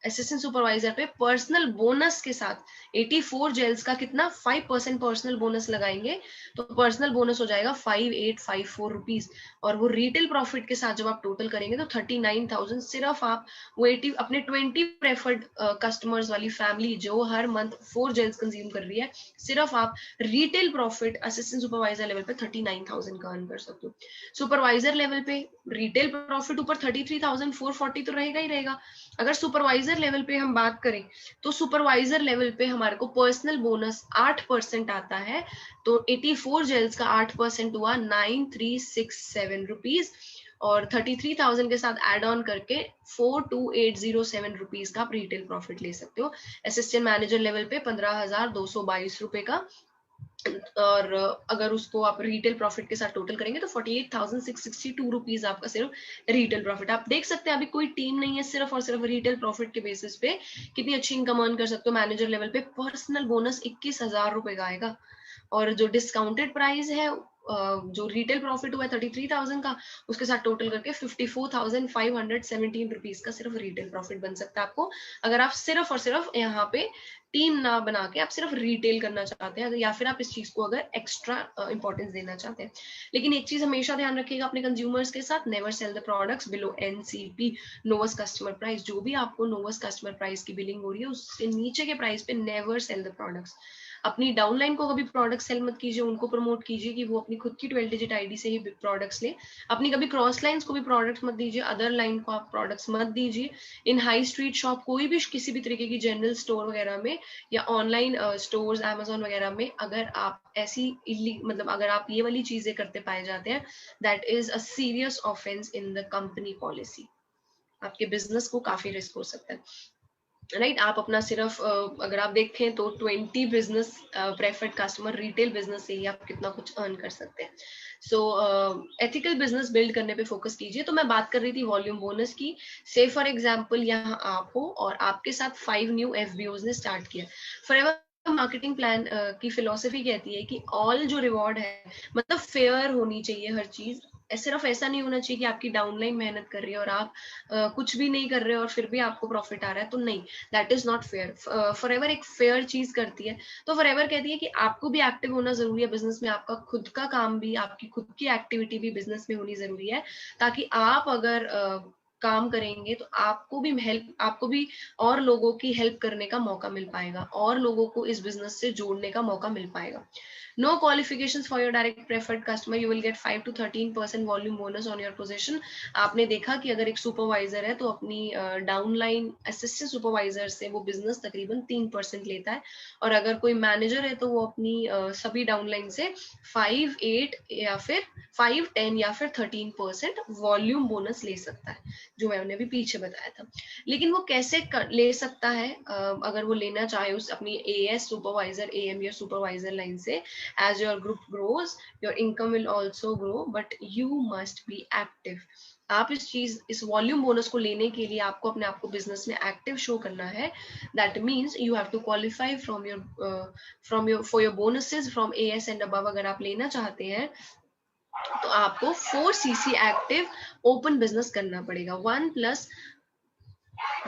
असिस्टेंट सुपरवाइजर पे पर्सनल बोनस के साथ 84 जेल्स का कितना 5% पर्सनल बोनस लगाएंगे तो पर्सनल बोनस हो जाएगा 5854 रुपीज, और वो रिटेल प्रॉफिट के साथ जब आप टोटल करेंगे तो 39,000। सिर्फ आप वो 80 अपने 20 प्रेफर्ड कस्टमर्स वाली फैमिली जो हर मंथ 4 जेल्स कंज्यूम कर रही है, सिर्फ आप retail profit assistant supervisor level पे 39,000 का अर्न कर सकते हो। सुपरवाइजर लेवल पे रिटेल प्रॉफिट ऊपर 33,440 तो रहेगा ही रहेगा। अगर सुपरवाइजर लेवल पे हम बात करें तो सुपरवाइजर लेवल पे हमारे को पर्सनल बोनस 8% आता है, तो 84 जेल्स का 8% हुआ 9367 रुपीज, और 33,000 के साथ एड ऑन करके 42,807 रुपीज का आप रिटेल प्रॉफिट ले सकते हो। असिस्टेंट मैनेजर लेवल पे 15,222 रुपए का, और अगर उसको आप रिटेल प्रॉफिट के साथ टोटल करेंगे तो 48,662 रुपीज आपका सिर्फ रिटेल प्रॉफिट। आप देख सकते हैं अभी कोई टीम नहीं है, सिर्फ और सिर्फ रिटेल प्रॉफिट के बेसिस पे कितनी अच्छी इनकम अर्न कर सकते हो। मैनेजर लेवल पे पर्सनल बोनस 21,000 रुपए का आएगा, और जो डिस्काउंटेड प्राइस है जो रिटेल प्रॉफिट हुआ है 33,000 का, उसके साथ टोटल करके 54,517 रुपीज का सिर्फ रिटेल प्रॉफिट बन सकता है आपको, अगर आप सिर्फ और सिर्फ यहाँ पे टीम ना बना के आप सिर्फ रिटेल करना चाहते हैं, या फिर आप इस चीज को अगर एक्स्ट्रा इंपॉर्टेंस देना चाहते हैं। लेकिन एक चीज हमेशा ध्यान रखिएगा अपने कंज्यूमर्स के साथ, never sell the products below NCP, Novus customer price. जो भी आपको नोवेस्ट कस्टमर प्राइस की बिलिंग हो रही है उससे नीचे के प्राइस पे नेवर सेल द प्रोडक्ट्स। अपनी डाउनलाइन को कभी प्रोडक्ट सेल मत कीजिए, उनको प्रमोट कीजिए कि वो अपनी खुद की 12 डिजिट आईडी से ही प्रोडक्ट्स ले। अपनी कभी क्रॉस लाइंस को भी प्रोडक्ट्स मत दीजिए, अदर लाइन को आप प्रोडक्ट्स मत दीजिए। इन हाई स्ट्रीट शॉप, कोई भी किसी भी तरीके की जनरल स्टोर वगैरह में या ऑनलाइन स्टोर्स अमेजोन वगैरह में अगर आप ऐसी मतलब अगर आप ये वाली चीजें करते पाए जाते हैं, that is a serious offence in the company policy. आपके बिजनेस को काफी रिस्क हो सकता है, राइट। आप अपना सिर्फ अगर आप देखें तो 20 business preferred customer retail business से ही आप कितना कुछ अर्न कर सकते हैं। सो एथिकल बिजनेस बिल्ड करने पे फोकस कीजिए। तो मैं बात कर रही थी वॉल्यूम बोनस की। से फॉर एग्जांपल यहाँ आप हो और आपके साथ 5 न्यू एफबीओज ने स्टार्ट किया। फॉरएवर मार्केटिंग प्लान की फिलोसफी कहती है कि ऑल जो रिवॉर्ड है मतलब फेयर होनी चाहिए हर चीज। सिर्फ ऐसा नहीं होना चाहिए कि आपकी डाउनलाइन मेहनत कर रही है और आप कुछ भी नहीं कर रहे और फिर भी आपको प्रॉफिट आ रहा है, तो नहीं, that is not fair. Forever एक फेयर चीज करती है। तो फॉरएवर कहती है कि आपको भी एक्टिव होना जरूरी है बिजनेस में, आपका खुद का काम भी, आपकी खुद की एक्टिविटी भी बिजनेस में होनी जरूरी है, ताकि आप अगर काम करेंगे तो आपको भी और लोगों की हेल्प करने का मौका मिल पाएगा, और लोगों को इस बिजनेस से जोड़ने का मौका मिल पाएगा। No qualifications for your direct preferred customer. You will get 5 to 13% volume bonus on your position. आपने देखा कि अगर एक सुपरवाइजर है तो अपनी डाउनलाइन असिस्टेंट सुपरवाइजर से वो बिजनेस तकरीबन 3% लेता है, और अगर कोई मैनेजर है तो वो अपनी सभी डाउनलाइन से 5, 8 या फिर 5, 10 या फिर 13% वॉल्यूम बोनस ले सकता है, जो मैंने अभी पीछे बताया था। लेकिन वो कैसे ले सकता है? अगर वो लेना चाहे उस अपनी एएस सुपरवाइजर, एएम या सुपरवाइजर लाइन से, as your group grows your income will also grow, but you must be active. आप इस वॉल्यूम बोनस को लेने के लिए आपको अपने आप को बिजनेस में एक्टिव शो करना है। That means you have to qualify from your for your bonuses from AS and above. अगर आप लेना चाहते हैं तो आपको 4 सीसी एक्टिव ओपन बिजनेस करना पड़ेगा।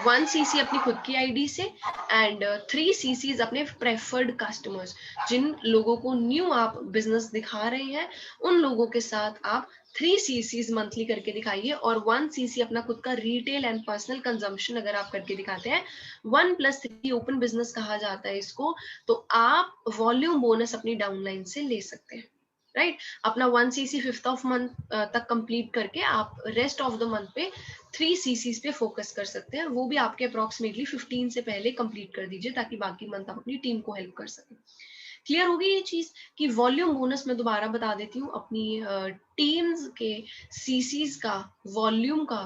1 सीसी अपनी खुद की आईडी से एंड 3 सीसीज अपने प्रेफर्ड कस्टमर्स। जिन लोगों को न्यू आप बिजनेस दिखा रहे हैं उन लोगों के साथ आप 3 सीसीज मंथली करके दिखाइए, और 1 सीसी अपना खुद का रिटेल एंड पर्सनल कंजम्पशन अगर आप करके दिखाते हैं, 1+3 ओपन बिजनेस कहा जाता है इसको, तो आप वॉल्यूम बोनस अपनी डाउनलाइन से ले सकते हैं, राइट। अपना 1 सीसी 5th ऑफ मंथ तक कंप्लीट करके आप रेस्ट ऑफ द मंथ पे 3 सीसीज पे फोकस कर सकते हैं। वो भी आपके अप्रोक्सीमेटली 15 से पहले कंप्लीट कर दीजिए, ताकि बाकी मंथ आप अपनी टीम को हेल्प कर सकें। क्लियर होगी ये चीज कि वॉल्यूम बोनस मैं दोबारा बता देती हूँ, अपनी टीम्स के सीसीज का वॉल्यूम का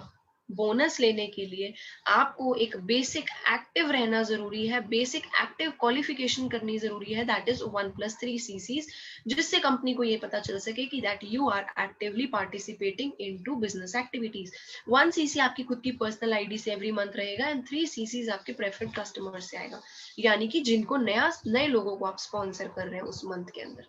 बोनस लेने के लिए आपको एक बेसिक एक्टिव रहना जरूरी है, बेसिक एक्टिव क्वालिफिकेशन करनी जरूरी है, दैट इज 1+3 सीसीज, जिससे कंपनी को ये पता चल सके कि that you are actively participating into business activities. 1 CC आपकी खुद की पर्सनल आईडी से एवरी मंथ रहेगा एंड 3 सीसीज आपके प्रेफर्ड कस्टमर से आएगा, यानी कि जिनको नए लोगों को आप स्पॉन्सर कर रहे हैं उस मंथ के अंदर।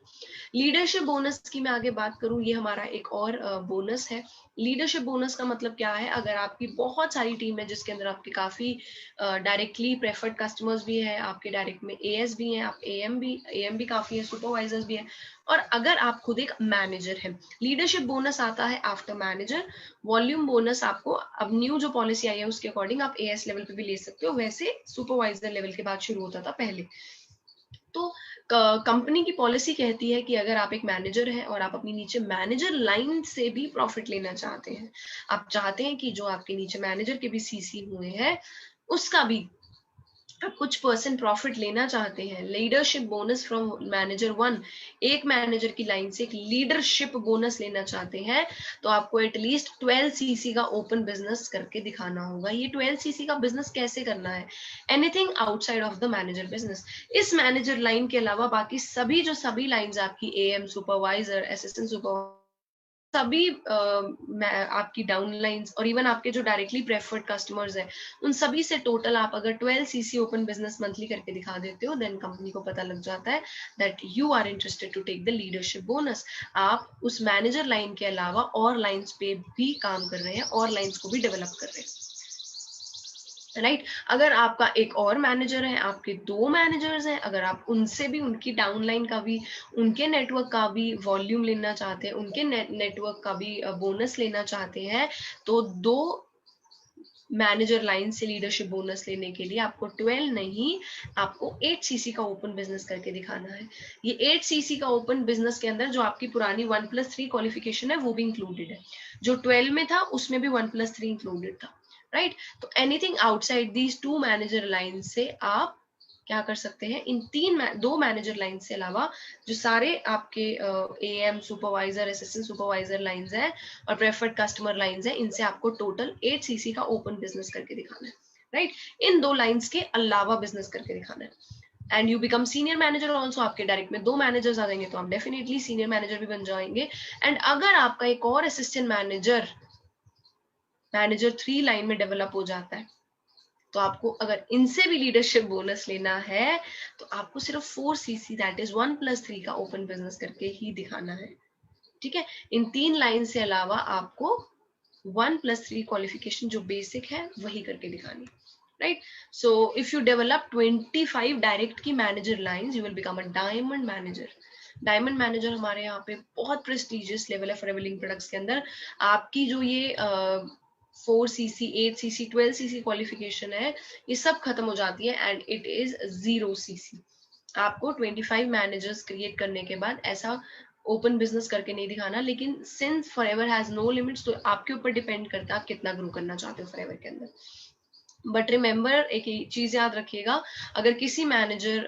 लीडरशिप बोनस की मैं आगे बात करूं, ये हमारा एक और बोनस है। लीडरशिप बोनस का मतलब क्या है? अगर आपकी बहुत सारी टीम है जिसके अंदर आपके काफी डायरेक्टली प्रेफर्ड कस्टमर्स भी है, आपके डायरेक्ट में एएस भी हैं, आप एएम भी काफी है, सुपरवाइजर्स भी है, और अगर आप खुद एक मैनेजर हैं, लीडरशिप बोनस आता है आफ्टर मैनेजर। वॉल्यूम बोनस आपको अब न्यू जो पॉलिसी आई है उसके अकॉर्डिंग आप एएस लेवल पे भी ले सकते हो, वैसे सुपरवाइजर लेवल के बाद शुरू होता था पहले। तो कंपनी की पॉलिसी कहती है कि अगर आप एक मैनेजर हैं और आप अपनी नीचे मैनेजर लाइन से भी प्रॉफिट लेना चाहते हैं, आप चाहते हैं कि जो आपके नीचे मैनेजर के भी सीसी हुए हैं उसका भी आप कुछ % प्रॉफिट लेना चाहते हैं, लीडरशिप बोनस फ्रॉम मैनेजर 1, एक मैनेजर की लाइन से एक लीडरशिप बोनस लेना चाहते हैं, तो आपको एटलीस्ट 12 सीसी का ओपन बिजनेस करके दिखाना होगा। ये 12 सीसी का बिजनेस कैसे करना है? Anything outside of the manager business. इस मैनेजर लाइन के अलावा बाकी सभी लाइंस आपकी एएम, सुपरवाइजर, असिस्टेंट सुपरवाइजर, सभी आपकी डाउनलाइंस और इवन आपके जो डायरेक्टली प्रेफर्ड कस्टमर्स हैं उन सभी से टोटल आप अगर 12 सीसी ओपन बिजनेस मंथली करके दिखा देते हो, देन कंपनी को पता लग जाता है that you are interested to take the leadership bonus. आप उस मैनेजर लाइन के अलावा और लाइंस पे भी काम कर रहे हैं और लाइंस को भी डेवलप कर रहे हैं, राइट। अगर आपका एक और मैनेजर है, आपके 2 मैनेजर्स हैं, अगर आप उनसे भी उनकी डाउनलाइन का भी, उनके नेटवर्क का भी वॉल्यूम लेना चाहते हैं, उनके नेटवर्क का भी बोनस लेना चाहते हैं, तो 2 मैनेजर लाइन से लीडरशिप बोनस लेने के लिए आपको 12 नहीं, आपको 8 सीसी का ओपन बिजनेस करके दिखाना है। ये 8 सीसी का ओपन बिजनेस के अंदर जो आपकी पुरानी 1+3 क्वालिफिकेशन है वो भी इंक्लूडेड है, जो 12 में था उसमें भी 1+3 इंक्लूडेड था, राइट। तो anything outside these 2 manager line से आप क्या कर सकते हैं, इन 2 मैनेजर लाइन से अलावा जो सारे आपके am supervisor, assistant supervisor lines हैं और प्रेफर्ड कस्टमर लाइंस हैं, इनसे आपको टोटल 8 सीसी का ओपन बिजनेस करके दिखाना है, राइट। इन 2 लाइंस के अलावा बिजनेस करके दिखाना है and you become senior manager also. आपके डायरेक्ट में 2 मैनेजर्स आ जाएंगे तो आप डेफिनेटली सीनियर मैनेजर भी बन जाएंगे। एंड अगर आपका एक और असिस्टेंट मैनेजर 3 लाइन में डेवलप हो जाता है, तो आपको अगर इनसे भी लीडरशिप बोनस लेना है तो आपको सिर्फ 4 सीसी दैट इज 1+3 का ओपन बिजनेस करके ही दिखाना है, ठीक है। इन 3 लाइन से अलावा आपको 1+3 क्वालिफिकेशन जो बेसिक है वही करके दिखानी, right. So if you develop 25 direct की manager lines, you will become a diamond manager. Diamond manager हमारे यहाँ पे बहुत प्रेस्टिजियस लेवल है फॉरएवर प्रोडक्ट्स के अंदर। आपकी जो ये 4 सीसी, 8 सीसी, 12 सीसी क्वालिफिकेशन है, ये सब खत्म हो जाती है एंड इट इज 0 सीसी। आपको 25 मैनेजर्स क्रिएट करने के बाद ऐसा ओपन बिजनेस करके नहीं दिखाना, लेकिन since Forever has no limits, तो आपके ऊपर डिपेंड करता है आप कितना ग्रो करना चाहते हो फॉरएवर के अंदर। बट रिमेंबर, एक चीज याद रखिएगा, अगर किसी मैनेजर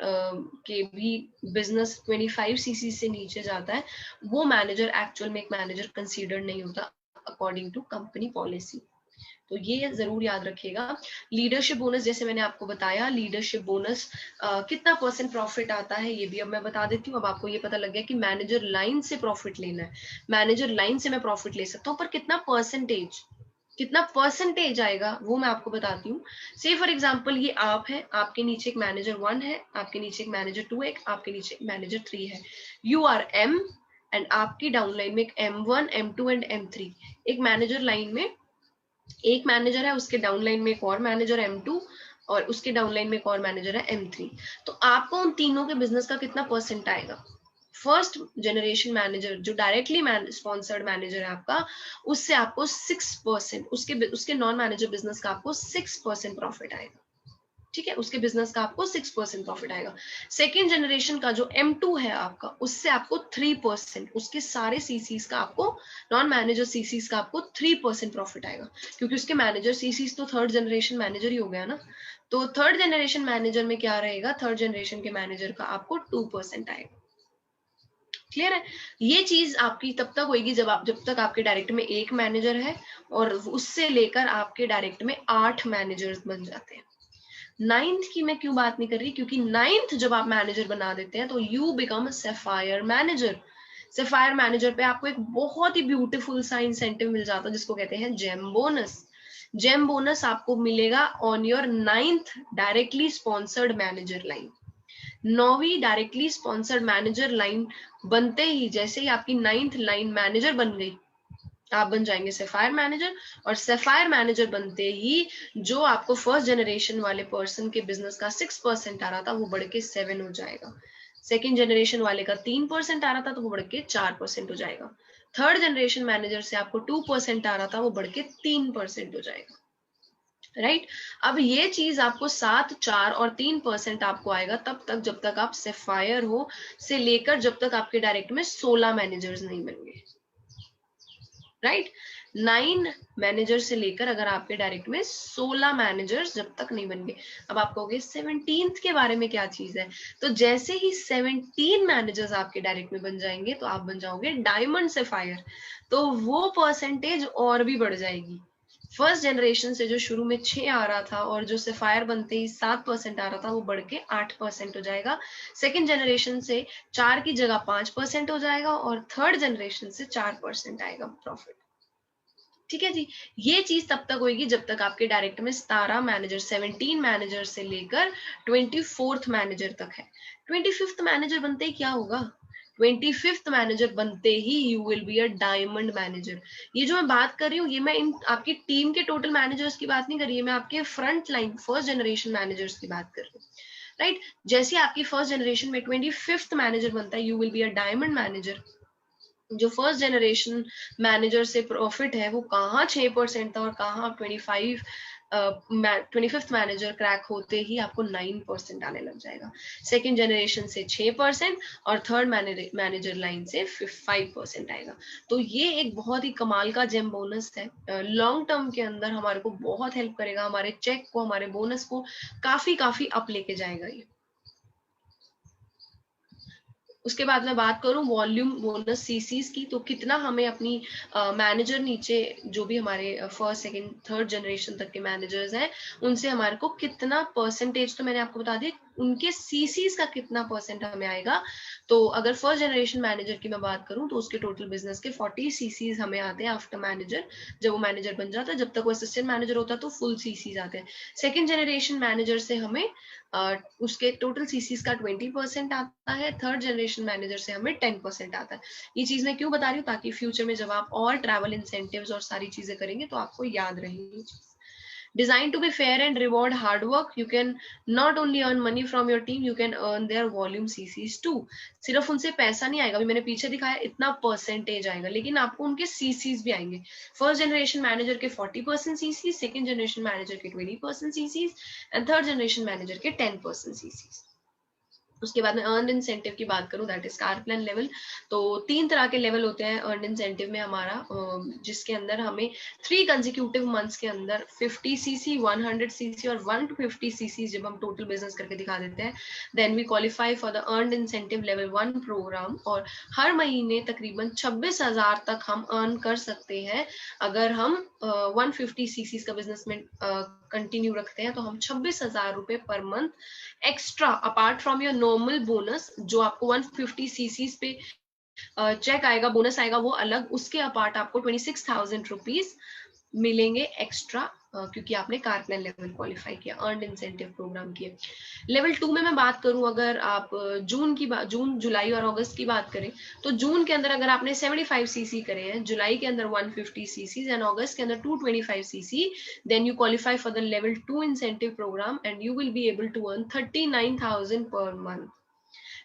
के भी बिजनेस 25 सीसी से नीचे जाता है, वो मैनेजर एक्चुअल में एक मैनेजर कंसीडर नहीं होता अकॉर्डिंग टू कंपनी पॉलिसी। तो ये जरूर याद रखिएगा। लीडरशिप बोनस, जैसे मैंने आपको बताया, लीडरशिप बोनस कितना % प्रॉफिट आता है ये भी अब मैं बता देती हूँ। अब आपको ये पता लग गया कि मैनेजर लाइन से प्रॉफिट लेना है, मैनेजर लाइन से मैं प्रॉफिट ले सकता हूँ, पर कितना परसेंटेज आएगा वो मैं आपको बताती हूँ। से फॉर एग्जाम्पल ये आप है, आपके नीचे एक मैनेजर 1 है, आपके नीचे एक मैनेजर 2 है, आपके नीचे एक मैनेजर 3 है, यू आर M एंड आपकी डाउनलाइन में एक M1, M2 एंड M3। एक मैनेजर लाइन में एक मैनेजर है, उसके डाउनलाइन में एक और मैनेजर M2 और उसके डाउनलाइन में एक और मैनेजर है M3। तो आपको उन तीनों के बिजनेस का कितना % आएगा? फर्स्ट जनरेशन मैनेजर जो डायरेक्टली स्पॉन्सर्ड मैनेजर है आपका, उससे आपको 6%, उसके नॉन मैनेजर बिजनेस का आपको 6% प्रॉफिट आएगा, ठीक है। उसके बिजनेस का आपको 6% प्रॉफिट आएगा। सेकेंड जनरेशन का जो M2 है आपका, उससे आपको 3%, उसके सारे सीसीज का आपको, नॉन मैनेजर सीसीज का आपको 3% प्रॉफिट आएगा, क्योंकि उसके मैनेजर सीसीज तो थर्ड जनरेशन मैनेजर ही हो गया ना। तो थर्ड जनरेशन मैनेजर में क्या रहेगा, थर्ड जनरेशन के मैनेजर का आपको 2% आएगा। क्लियर है? ये चीज आपकी तब तक होगी जब तक आपके डायरेक्ट में एक मैनेजर है और उससे लेकर आपके डायरेक्ट में 8 मैनेजर्स बन जाते हैं। 9th की मैं क्यों बात नहीं कर रही, क्योंकि 9th जब आप मैनेजर बना देते हैं तो you become sapphire manager. Sapphire manager पे आपको एक बहुत ही ब्यूटीफुल सा इंसेंटिव मिल जाता है जिसको कहते हैं जेम बोनस। जेम बोनस आपको मिलेगा on your 9th directly sponsored manager line. 9वीं डायरेक्टली स्पॉन्सर्ड मैनेजर लाइन बनते ही, जैसे ही आपकी 9th लाइन मैनेजर बन गई, आप बन जाएंगे सैफायर मैनेजर। और सैफायर मैनेजर बनते ही जो आपको फर्स्ट जनरेशन वाले पर्सन के बिजनेस का 6% आ रहा था वो बढ़ के 7 हो जाएगा। सेकेंड जनरेशन वाले का 3% आ रहा था तो वो बढ़ के 4% हो जाएगा। थर्ड जनरेशन मैनेजर से आपको 2% आ रहा था वो बढ़ के 3% हो जाएगा, राइट। अब ये चीज आपको 7, 4 और 3% आपको आएगा तब तक जब तक आप सैफायर हो, से लेकर जब तक आपके डायरेक्ट में 16 मैनेजर्स नहीं बन गए, राइट। 9 मैनेजर से लेकर अगर आपके डायरेक्ट में 16 मैनेजर्स जब तक नहीं बन गए। अब आप कहोगे 17th के बारे में क्या चीज है, तो जैसे ही 17 मैनेजर्स आपके डायरेक्ट में बन जाएंगे तो आप बन जाओगे डायमंड सैफायर, तो वो % और भी बढ़ जाएगी। फर्स्ट जनरेशन से जो शुरू में 6 आ रहा था और जो सफायर बनते ही 7% आ रहा था वो बढ़ के 8% हो जाएगा। सेकेंड जनरेशन से 4 की जगह 5% हो जाएगा और थर्ड जनरेशन से 4% आएगा प्रॉफिट। ठीक है जी। ये चीज तब तक होगी जब तक आपके डायरेक्ट में 17 मैनेजर, 17 मैनेजर से लेकर 24th मैनेजर तक है। 25th मैनेजर बनते ही क्या होगा? 25th मैनेजर बनते ही you will be a diamond manager. ये जो मैं बात कर रही हूँ, ये मैं इन आपकी टीम के टोटल मैनेजर्स की बात नहीं कर रही है, मैं आपके front line first generation managers की बात कर रही हूँ। राइट, जैसे आपकी फर्स्ट जनरेशन में 25th मैनेजर बनता है, you will be a diamond manager. जो फर्स्ट जनरेशन मैनेजर से प्रॉफिट है वो कहाँ 6% था और कहाँ 25th मैनेजर क्रैक होते ही आपको 9% आने लग जाएगा। सेकेंड जनरेशन से 6% और थर्ड मैनेजर लाइन से 5% आएगा। तो ये एक बहुत ही कमाल का जेम बोनस है, लॉन्ग टर्म के अंदर हमारे को बहुत हेल्प करेगा, हमारे चेक को, हमारे बोनस को काफी अप लेके जाएगा ये। उसके बाद मैं बात करूं वॉल्यूम बोनस सीसीज की, तो कितना हमें अपनी मैनेजर नीचे जो भी हमारे फर्स्ट सेकंड थर्ड जनरेशन तक के मैनेजर्स हैं उनसे हमारे को कितना परसेंटेज, तो मैंने आपको बता दिया उनके सीसीज का कितना परसेंट हमें आएगा। तो अगर फर्स्ट जनरेशन मैनेजर की मैं बात करूं तो उसके टोटल बिजनेस के 40 सीसीज हमें आते हैं आफ्टर मैनेजर। जब वो मैनेजर बन जाता है, जब तक वो असिस्टेंट मैनेजर होता है तो फुल सीसीज आते हैं। सेकेंड जनरेशन मैनेजर से हमें उसके टोटल सीसीज का 20% आता है, थर्ड जनरेशन मैनेजर से हमें 10% आता है। ये चीज मैं क्यों बता रही हूँ, ताकि फ्यूचर में जब आप और ट्रैवल इंसेंटिव्स और सारी चीजें करेंगे तो आपको याद रहेगी। Designed to be fair and reward hard work, you can not only earn money from your team, you can earn their volume CCs too. सिर्फ उनसे पैसा नहीं आएगा, अभी मैंने पीछे दिखाया इतना परसेंटेज आएगा, लेकिन आपको उनके सीसीज भी आएंगे। फर्स्ट जनरेशन मैनेजर के 40% सीसीज, सेकेंड जनरेशन मैनेजर के 20% chassis and third generation manager के 10% सीसीज। उसके बाद में अर्न इंसेंटिव की बात करूं, that is car plan level. तो 3 तरह के लेवल होते हैं अर्न इंसेंटिव में हमारा, जिसके अंदर हमें 3 कंसेक्यूटिव मंथ्स के अंदर 50 सीसी, 100 सीसी और 150 सीसी जब हम टोटल बिजनेस करके दिखा देते हैं, then we qualify for the earn incentive level 1 program. और हर महीने तकरीबन 26,000 तक हम अर्न कर सकते हैं। अगर हम 150 सीसी का बिजनेस में कंटिन्यू रखते हैं तो हम 26,000 रुपए per month extra, apart from your normal bonus जो आपको 150 सीसीज पे चेक आएगा, बोनस आएगा वो अलग, उसके अपार्ट आपको 26,000 रुपीज मिलेंगे एक्स्ट्रा, क्योंकि आपने कार प्लान लेवल क्वालिफाई किया, अर्न इंसेंटिव प्रोग्राम किए। लेवल 2 में मैं बात करूं, अगर आप जून जुलाई और अगस्त की बात करें, तो जून के अंदर अगर आपने 75 सीसी करे हैं, जुलाई के अंदर 150 सीसी एंड अगस्त के अंदर 225 CC, then you qualify for the level 2 incentive program and you will be able to earn 39,000 per month.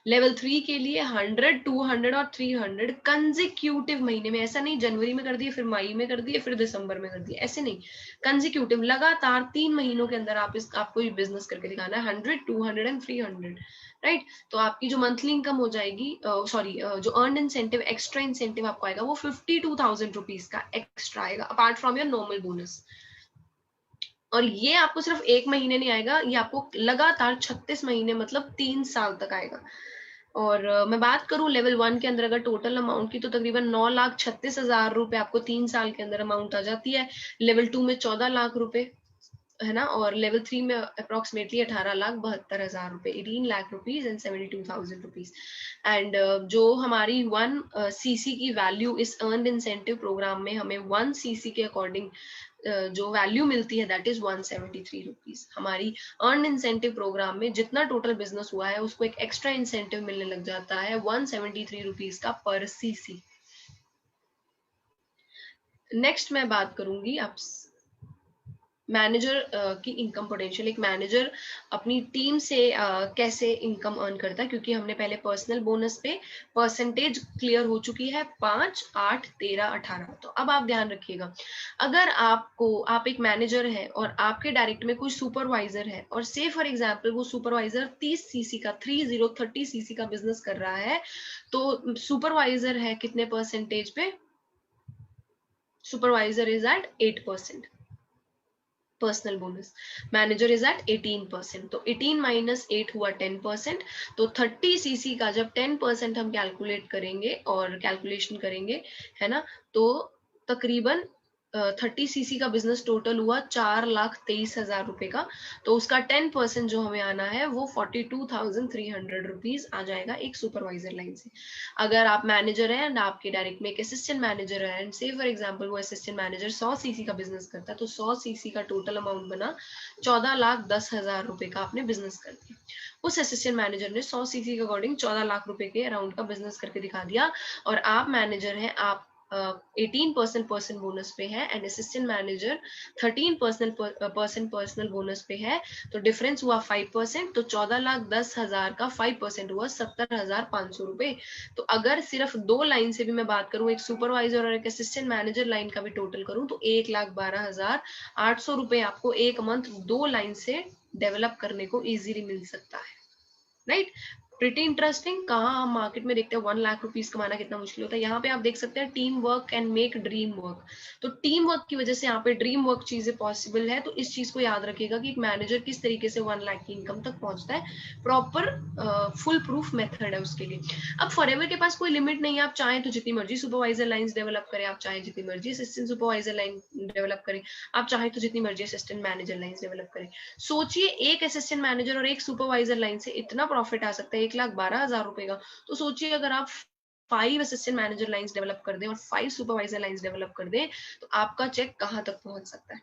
Level 3 के लिए 100, 200 और 300 कंजिक्यूटिव महीने में, ऐसा नहीं जनवरी में कर दिए फिर मई में कर दिए फिर दिसंबर में कर दिए, ऐसे नहीं, कंजिक्यूटिव लगातार 3 महीनों के अंदर आपको ये बिजनेस करके दिखाना है, 100, 200 एंड 300, राइट। तो आपकी जो मंथली इनकम हो जाएगी, जो अर्न इंसेंटिव एक्स्ट्रा इंसेंटिव आपको आएगा वो 52,000 रुपीज का एक्स्ट्रा आएगा, apart from your normal bonus. और ये आपको सिर्फ 1 महीने नहीं आएगा, ये आपको लगातार 36 महीने मतलब 3 साल तक आएगा। और मैं बात करूं लेवल 1 के अंदर अगर टोटल अमाउंट की, तो तकरीबन 9,36,000 रुपए आपको 3 साल के अंदर अमाउंट आ जाती है। लेवल 2 में 14 लाख रुपए है ना, और लेवल 3 में अप्रोक्सीमेटली 18,72,000 रुपए, 18 lakh rupees and 72,000 rupees. And जो हमारी 1 सीसी की वैल्यू इस अर्न इंसेंटिव प्रोग्राम में हमें 1 सीसी के अकॉर्डिंग जो वैल्यू मिलती है दैट इज 173 रुपीज। हमारी अर्न इंसेंटिव प्रोग्राम में जितना टोटल बिजनेस हुआ है उसको एक एक्स्ट्रा इंसेंटिव मिलने लग जाता है 173 रुपीज का पर सीसी। नेक्स्ट मैं बात करूंगी आप मैनेजर की इनकम पोटेंशियल। एक मैनेजर अपनी टीम से कैसे इनकम अर्न करता है, क्योंकि हमने पहले पर्सनल बोनस पे परसेंटेज क्लियर हो चुकी है 5, 8, 13, 18। तो अब आप ध्यान रखिएगा, अगर आप एक मैनेजर है और आपके डायरेक्ट में कोई सुपरवाइजर है और से फॉर एग्जाम्पल वो सुपरवाइजर 30 सीसी का 30 सीसी का बिजनेस कर रहा है, तो सुपरवाइजर है कितने परसेंटेज पे? Supervisor is at 8% personal bonus, manager is at 18%। तो 18 माइनस 8 हुआ 10%। तो 30 सीसी का जब 10% हम कैलकुलेट करेंगे और कैलकुलेशन करेंगे, है ना, तो तकरीबन 30 cc का बिजनेस टोटल हुआ 4,23,000 रुपए का, तो उसका 10% जो हमें आना है वो 42,300 रुपीज आ जाएगा एक सुपरवाइजर लाइन से। अगर आप मैनेजर हैं एंड आपके डायरेक्ट में एक असिस्टेंट मैनेजर है एंड से फॉर एग्जांपल वो असिस्टेंट मैनेजर 100 cc का बिजनेस करता है, तो 100 cc का टोटल अमाउंट बना 14,10,000 रुपए का आपने बिजनेस कर दिया। उस असिस्टेंट मैनेजर ने 100 cc के अकॉर्डिंग 14 लाख रुपए के अराउंड का बिजनेस करके दिखा दिया, और आप मैनेजर हैं, आप 18% पर्सन बोनस पे है and assistant manager 13% personal bonus पे है, तो डिफरेंस हुआ 5%, तो 14,10,000 का 5% हुआ 70,500 रुपए। तो अगर सिर्फ 2 लाइन से भी मैं बात करूं, एक सुपरवाइजर और एक असिस्टेंट मैनेजर लाइन का भी टोटल करूं, तो 1,12,800 रुपए आपको एक मंथ 2 लाइन से डेवलप करने को इजीली मिल सकता है, राइट। Pretty interesting. कहाँ हम मार्केट में देखते हैं 1 लाख रुपीस कमाना कितना मुश्किल होता है, यहाँ पे आप देख सकते हैं team work can make dream work. तो टीम वर्क की वजह से यहाँ पे ड्रीम वर्क चीजें पॉसिबल है। तो इस चीज को याद रखिएगा कि एक मैनेजर किस तरीके से 1 लाख की इनकम तक पहुंचता है, प्रॉपर फुल प्रूफ मेथड है उसके लिए। अब फॉरएवर के पास कोई लिमिट नहीं है, आप चाहें तो जितनी मर्जी सुपरवाइजर लाइंस डेवलप करें, आप चाहें जितनी मर्जी असिस्टेंट सुपरवाइजर लाइन डेवलप करें, आप चाहें तो जितनी मर्जी असिस्टेंट मैनेजर लाइंस डेवलप करें। सोचिए एक असिस्टेंट मैनेजर और एक सुपरवाइजर लाइन से इतना प्रॉफिट आ सकता है 1,12,000 रुपए का। तो सोचिए अगर आप 5 असिस्टेंट मैनेजर लाइंस डेवलप कर दें और 5 सुपरवाइजर लाइंस डेवलप कर दें, तो आपका चेक कहां तक पहुंच सकता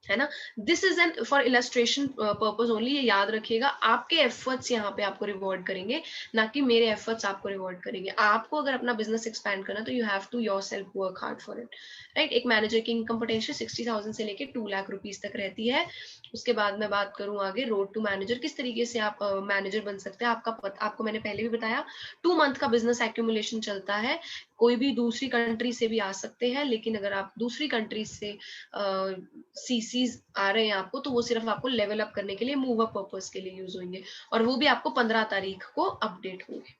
है ना। This is an for illustration purpose only, ये याद रखिएगा। आपके एफर्ट्स यहाँ पे आपको रिवॉर्ड करेंगे, ना कि मेरे एफर्ट्स आपको रिवॉर्ड करेंगे। आपको अगर अपना बिजनेस एक्सपैंड करना तो you have to yourself work hard for it, right. एक मैनेजर की इनकम पोटेंशियल 60,000 से लेके 2 लाख रुपीज तक रहती है। उसके बाद मैं बात करूं आगे रोड टू मैनेजर, किस तरीके से आप मैनेजर बन सकते हैं। आपको मैंने पहले भी बताया 2 मंथ का बिजनेस एक्यूमुलेशन चलता है। कोई भी दूसरी कंट्री से भी आ सकते हैं, लेकिन अगर आप दूसरी कंट्री से सीसीज आ रहे हैं आपको, तो वो सिर्फ आपको लेवल अप करने के लिए, मूव अप पर्पस के लिए यूज होंगे, और वो भी आपको 15 तारीख को अपडेट होंगे,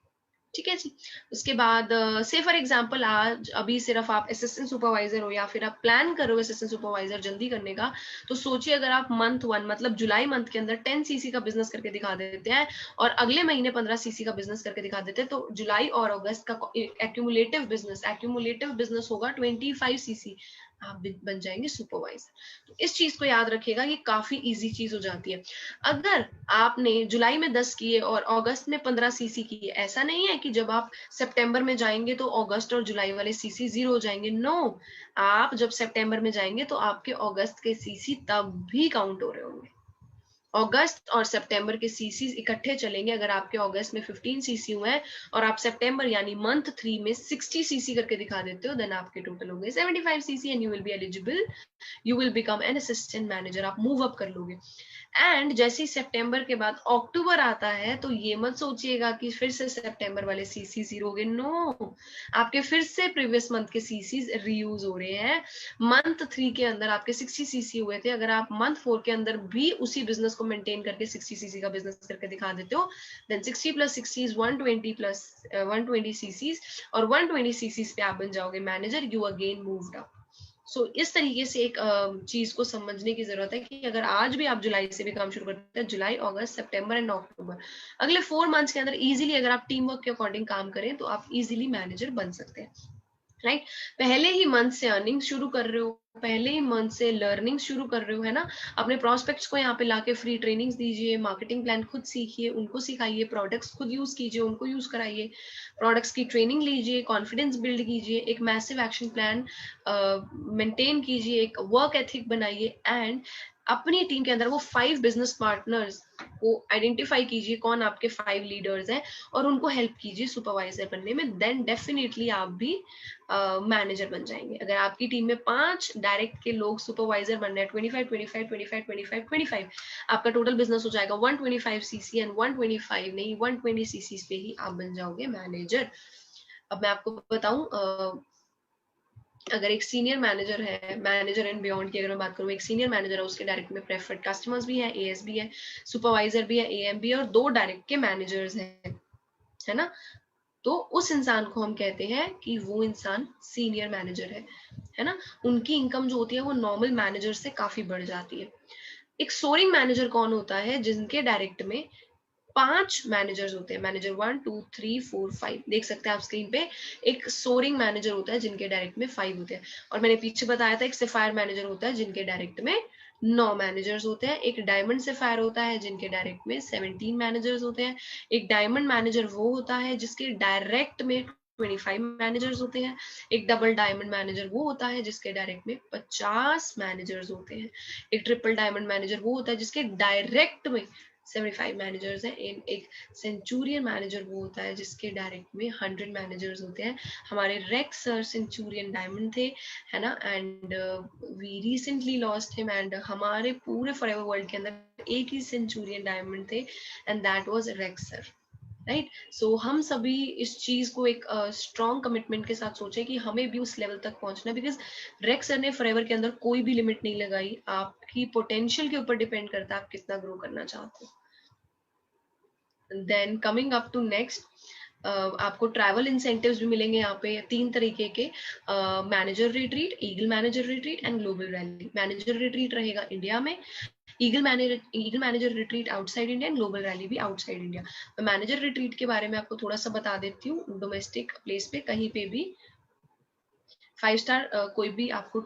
ठीक है जी। उसके बाद से फॉर एग्जांपल आज अभी सिर्फ आप असिस्टेंट सुपरवाइजर हो या फिर आप प्लान कर रहे हो असिस्टेंट सुपरवाइजर जल्दी करने का, तो सोचिए अगर आप मंथ 1 मतलब जुलाई मंथ के अंदर 10 सीसी का बिजनेस करके दिखा देते हैं और अगले महीने 15 सीसी का बिजनेस करके दिखा देते हैं, तो जुलाई और अगस्त का एक्यूमुलेटिव बिजनेस होगा 25 सीसी, आप बन जाएंगे सुपरवाइजर। तो इस चीज को याद रखिएगा, ये काफी इजी चीज हो जाती है। अगर आपने जुलाई में 10 किए और अगस्त में 15 सीसी किए, ऐसा नहीं है कि जब आप सितंबर में जाएंगे तो अगस्त और जुलाई वाले सीसी 0 हो जाएंगे। नो, आप जब सितंबर में जाएंगे तो आपके अगस्त के सीसी तब भी काउंट हो रहे होंगे। अगस्त और सितंबर के सीसी इकट्ठे चलेंगे। अगर आपके अगस्त में 15 सीसी हुए हैं और आप सितंबर यानी मंथ 3 में 60 सीसी करके दिखा देते हो, देन आपके टोटल हो गए 75 CC and you will be eligible, you will become an assistant manager, आप मूव अप कर लोगे। एंड जैसे ही सितंबर के बाद अक्टूबर आता है, तो ये मत सोचिएगा कि फिर से सितंबर वाले सीसी 0 हो गए। नो, आपके फिर से प्रीवियस मंथ के सीसी रीयूज हो रहे हैं। मंथ 3 के अंदर आपके 60 सीसी हुए थे, अगर आप मंथ 4 के अंदर भी उसी बिजनेस को मेंटेन करके 60 सीसी का बिजनेस करके दिखा देते हो, then 60 plus 60 is 120 plus 120 CC, और 120 सीसी पे आप बन जाओगे manager, you again moved up. So इस तरीके से एक चीज को समझने की जरूरत है कि अगर आज भी आप जुलाई से भी काम शुरू करते हैं, जुलाई अगस्त सितंबर एंड अक्टूबर, अगले 4 मंथ्स के अंदर इजीली अगर आप टीम वर्क के अकॉर्डिंग काम करें तो आप इजीली मैनेजर बन सकते हैं, राइट। पहले ही मंथ से अर्निंग शुरू कर रहे हो, पहले ही मंथ से लर्निंग शुरू कर रहे हो, है ना। अपने प्रोस्पेक्ट्स को यहाँ पे लाके फ्री ट्रेनिंग्स दीजिए, मार्केटिंग प्लान खुद सीखिए, उनको सिखाइए, प्रोडक्ट्स खुद यूज कीजिए, उनको यूज कराइए, प्रोडक्ट्स की ट्रेनिंग लीजिए, कॉन्फिडेंस बिल्ड कीजिए, एक मैसिव एक्शन प्लान मेंटेन कीजिए, एक वर्क एथिक बनाइए, एंड अपनी टीम के अंदर वो 5 बिजनेस पार्टनर्स को आइडेंटिफाई कीजिए, कौन आपके 5 लीडर्स हैं, और उनको हेल्प कीजिए सुपरवाइजर बनने में। देन डेफिनेटली आप भी मैनेजर बन जाएंगे। अगर आपकी टीम में 5 डायरेक्ट के लोग सुपरवाइजर बन रहे हैं, 25 25 25 25 25, आपका टोटल बिजनेस हो जाएगा 125 सीसी, एंड 125 नहीं 120 सीसी पे ही आप बन जाओगे मैनेजर। अब मैं आपको बताऊं, अगर एक सीनियर मैनेजर है, मैनेजर एंड बियॉन्ड की अगर मैं बात करूँ, एक सीनियर मैनेजर है, उसके डायरेक्ट में प्रेफर्ड कस्टमर्स भी है, एएस भी है, सुपरवाइजर भी है, एएम भी है, और 2 डायरेक्ट के मैनेजर्स हैं, है ना। तो उस इंसान को हम कहते हैं कि वो इंसान सीनियर मैनेजर है ना। उनकी इनकम जो होती है वो नॉर्मल मैनेजर से काफी बढ़ जाती है। एक सोरिंग मैनेजर कौन होता है? जिनके डायरेक्ट में 5 मैनेजर्स होते हैं, मैनेजर 1 2 3 4 5, देख सकते हैं आप स्क्रीन पे। एक सोरिंग मैनेजर होता है जिनके डायरेक्ट में 5 होते हैं, और मैंने पीछे बताया था एक सेफायर मैनेजर होता है जिनके डायरेक्ट में 9 मैनेजर्स होते हैं। एक डायमंड सेफायर होता है जिनके डायरेक्ट में 17 मैनेजर्स होते हैं। एक डायमंड मैनेजर वो होता है जिसके डायरेक्ट में 25 मैनेजर्स होते हैं। एक डबल डायमंड मैनेजर वो होता है जिसके डायरेक्ट में 50 मैनेजर्स होते हैं। एक ट्रिपल डायमंड मैनेजर वो होता है जिसके डायरेक्ट में 75 मैनेजर्स हैं। एक सेंचुरियन मैनेजर वो होता है जिसके डायरेक्ट में 100 मैनेजर्स होते हैं। हमारे रेक्स सर सेंचुरियन डायमंड थे, है ना, and we recently lost him, and हमारे पूरे फॉरएवर वर्ल्ड के अंदर एक ही सेंचुरियन डायमंड थे, and that was Rex sir, right. So हम सभी इस चीज को एक स्ट्रॉन्ग कमिटमेंट के साथ सोचे कि हमें भी उस लेवल तक पहुंचना है, बिकॉज रेक्स सर ने फॉरएवर के अंदर कोई भी लिमिट नहीं लगाई। आपकी पोटेंशियल के ऊपर डिपेंड करता है आप कितना ग्रो करना चाहते हो। Then coming up to next, आपको ट्रैवल इंसेंटिव्स भी मिलेंगे यहाँ पे 3 तरीके के, manager retreat, eagle manager retreat and global rally. Manager retreat रहेगा इंडिया में, eagle manager retreat outside India, global rally भी आउटसाइड इंडिया। मैनेजर रिट्रीट के बारे में आपको थोड़ा सा बता देती हूँ। डोमेस्टिक प्लेस पे कहीं पे भी 5 स्टार कोई भी आपको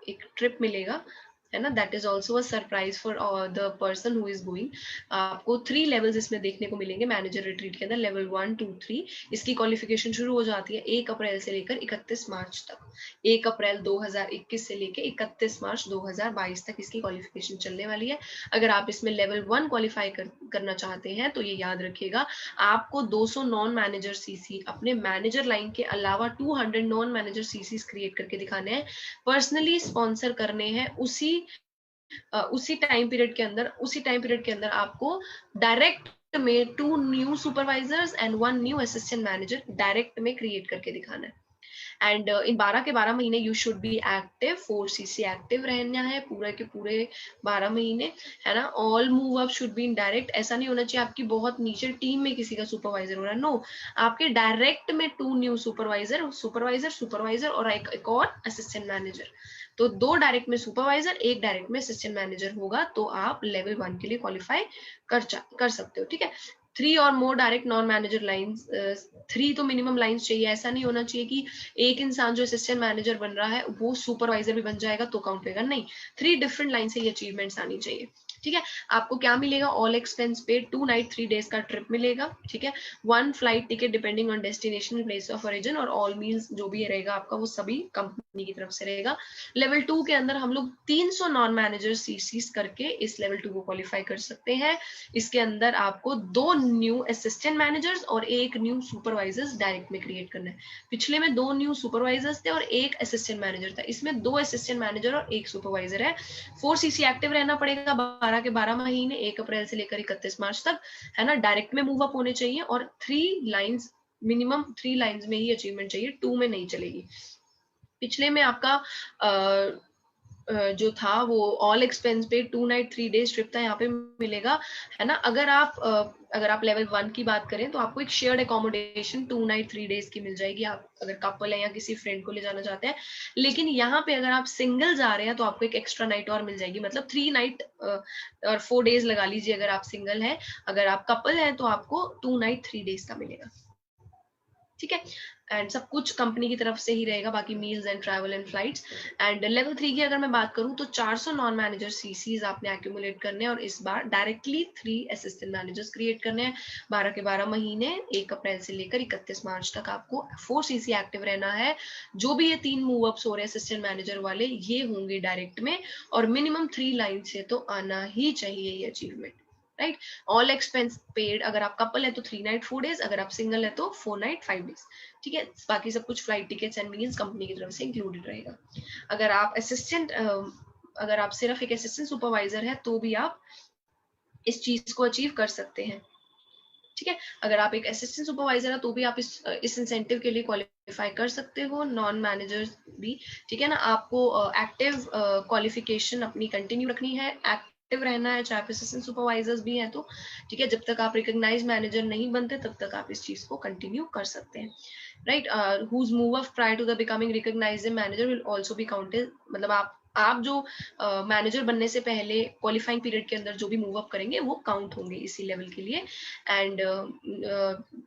एक ट्रिप मिलेगा, है ना, that is also a surprise for the person who is going. आपको 3 लेवल्स इसमें देखने को मिलेंगे मैनेजर रिट्रीट के अंदर, लेवल 1 2 3। इसकी क्वालिफिकेशन शुरू हो जाती है 1 अप्रैल से लेकर 31 मार्च तक। 1 अप्रैल 2021 से लेकर 31 मार्च 2022 तक इसकी क्वालिफिकेशन चलने वाली है। अगर आप इसमें लेवल 1 क्वालिफाई करना चाहते हैं तो ये याद रखिएगा, आपको 200 नॉन मैनेजर सीसी अपने मैनेजर लाइन के अलावा 200 नॉन मैनेजर सीसी क्रिएट करके दिखाने हैं, पर्सनली स्पॉन्सर करने हैं। उसी टाइम पीरियड के अंदर आपको डायरेक्ट में 2 new supervisors and 1 new assistant manager direct में क्रिएट करके दिखाना है। एंड इन 12 के 12 महीने you should be active, 4cc active रहना है पूरे के पूरे 12 महीने, है ना। All move up should be in direct, ऐसा नहीं होना चाहिए आपकी बहुत नीचे टीम में किसी का सुपरवाइजर हो रहा है, नो, आपके डायरेक्ट में 2 न्यू सुपरवाइजर और एक और असिस्टेंट मैनेजर। तो 2 डायरेक्ट में सुपरवाइजर, 1 डायरेक्ट में असिस्टेंट मैनेजर होगा, तो आप लेवल 1 के लिए क्वालिफाई कर सकते हो, ठीक है। 3 और मोर डायरेक्ट नॉन मैनेजर लाइंस, 3 तो मिनिमम लाइंस चाहिए। ऐसा नहीं होना चाहिए कि एक इंसान जो असिस्टेंट मैनेजर बन रहा है वो सुपरवाइजर भी बन जाएगा तो काउंट होगा, नहीं, 3 डिफरेंट लाइन से ये अचीवमेंट्स आनी चाहिए, ठीक है। आपको क्या मिलेगा, all expense paid, 2 night 3 days का ट्रिप मिलेगा, ठीक है। 1 flight ticket depending on destination place of origin, और ऑल मील्स जो भी रहेगा आपका वो सभी कंपनी की तरफ से रहेगा। लेवल 2 के अंदर हम लोग 300 नॉन मैनेजर सीसीज करके इस लेवल 2 को क्वालिफाई कर सकते हैं। इसके अंदर आपको 2 न्यू असिस्टेंट मैनेजर्स और 1 न्यू सुपरवाइजर्स डायरेक्ट में क्रिएट करना है। पिछले में 2 न्यू सुपरवाइजर्स थे और 1 असिस्टेंट मैनेजर था, इसमें 2 असिस्टेंट मैनेजर और 1 सुपरवाइजर है। 4cc एक्टिव रहना पड़ेगा 12 के 12 महीने, 1 अप्रैल से लेकर 31 मार्च तक, है ना। डायरेक्ट में मूव अप होने चाहिए, और 3 लाइंस, मिनिमम 3 लाइंस में ही अचीवमेंट चाहिए, 2 में नहीं चलेगी। पिछले में आपका जो था वो ऑल एक्सपेंस पे 2 नाइट 3 डेज ट्रिप था, यहाँ पे मिलेगा, है ना। अगर आप लेवल 1 की बात करें तो आपको एक शेयर्ड अकोमोडेशन 2 नाइट 3 डेज की मिल जाएगी, आप अगर कपल है या किसी फ्रेंड को ले जाना चाहते हैं। लेकिन यहाँ पे अगर आप सिंगल जा रहे हैं तो आपको एक एक्स्ट्रा नाइट और मिल जाएगी, मतलब 3 नाइट और 4 डेज लगा लीजिए अगर आप सिंगल है। अगर आप कपल है तो आपको 2 नाइट 3 डेज का मिलेगा, ठीक है। एंड सब कुछ कंपनी की तरफ से ही रहेगा, बाकी meals and travel and flights. And level 3 की अगर मैं बात करूं तो 400 नॉन मैनेजर सीसीज आपने एक्यूमुलेट करने हैं, और इस बार डायरेक्टली 3 असिस्टेंट मैनेजर्स क्रिएट करने हैं। 12 के 12 महीने, 1 अप्रैल से लेकर 31 मार्च तक आपको 4cc एक्टिव रहना है। जो भी ये 3 मूव अप्स हो रहे हैं असिस्टेंट मैनेजर वाले, ये होंगे डायरेक्ट में, और मिनिमम 3 लाइन से तो आना ही चाहिए ये achievement, right. All expense paid, अगर आप कपल है तो 3 नाइट 4 डेज, अगर आप सिंगल है तो 4 नाइट 5 डेज, ठीक है। बाकी सब कुछ flight tickets and meals company की तरफ से इंक्लूडेड रहेगा। अगर आप सिर्फ एक असिस्टेंट सुपरवाइजर है तो भी आप इस चीज को अचीव कर सकते हैं, ठीक है। अगर आप एक असिस्टेंट सुपरवाइजर है तो भी आप इस इंसेंटिव के लिए क्वालिफाई कर सकते हो, नॉन मैनेजर्स भी, ठीक है ना। आपको एक्टिव क्वालिफिकेशन अपनी कंटिन्यू रखनी है, एक्टिव रहना है, चाहे असिस्टेंट सुपरवाइजर्स भी हैं तो, ठीक है। जब तक आप रिकॉग्नाइज मैनेजर नहीं बनते तब तक आप इस चीज को कंटिन्यू कर सकते हैं, right. whose move up prior to the becoming recognized manager will also be counted, मतलब आप जो मैनेजर बनने से पहले क्वालिफाइंग पीरियड के अंदर जो भी मूव अप करेंगे वो काउंट होंगे इसी लेवल के लिए। And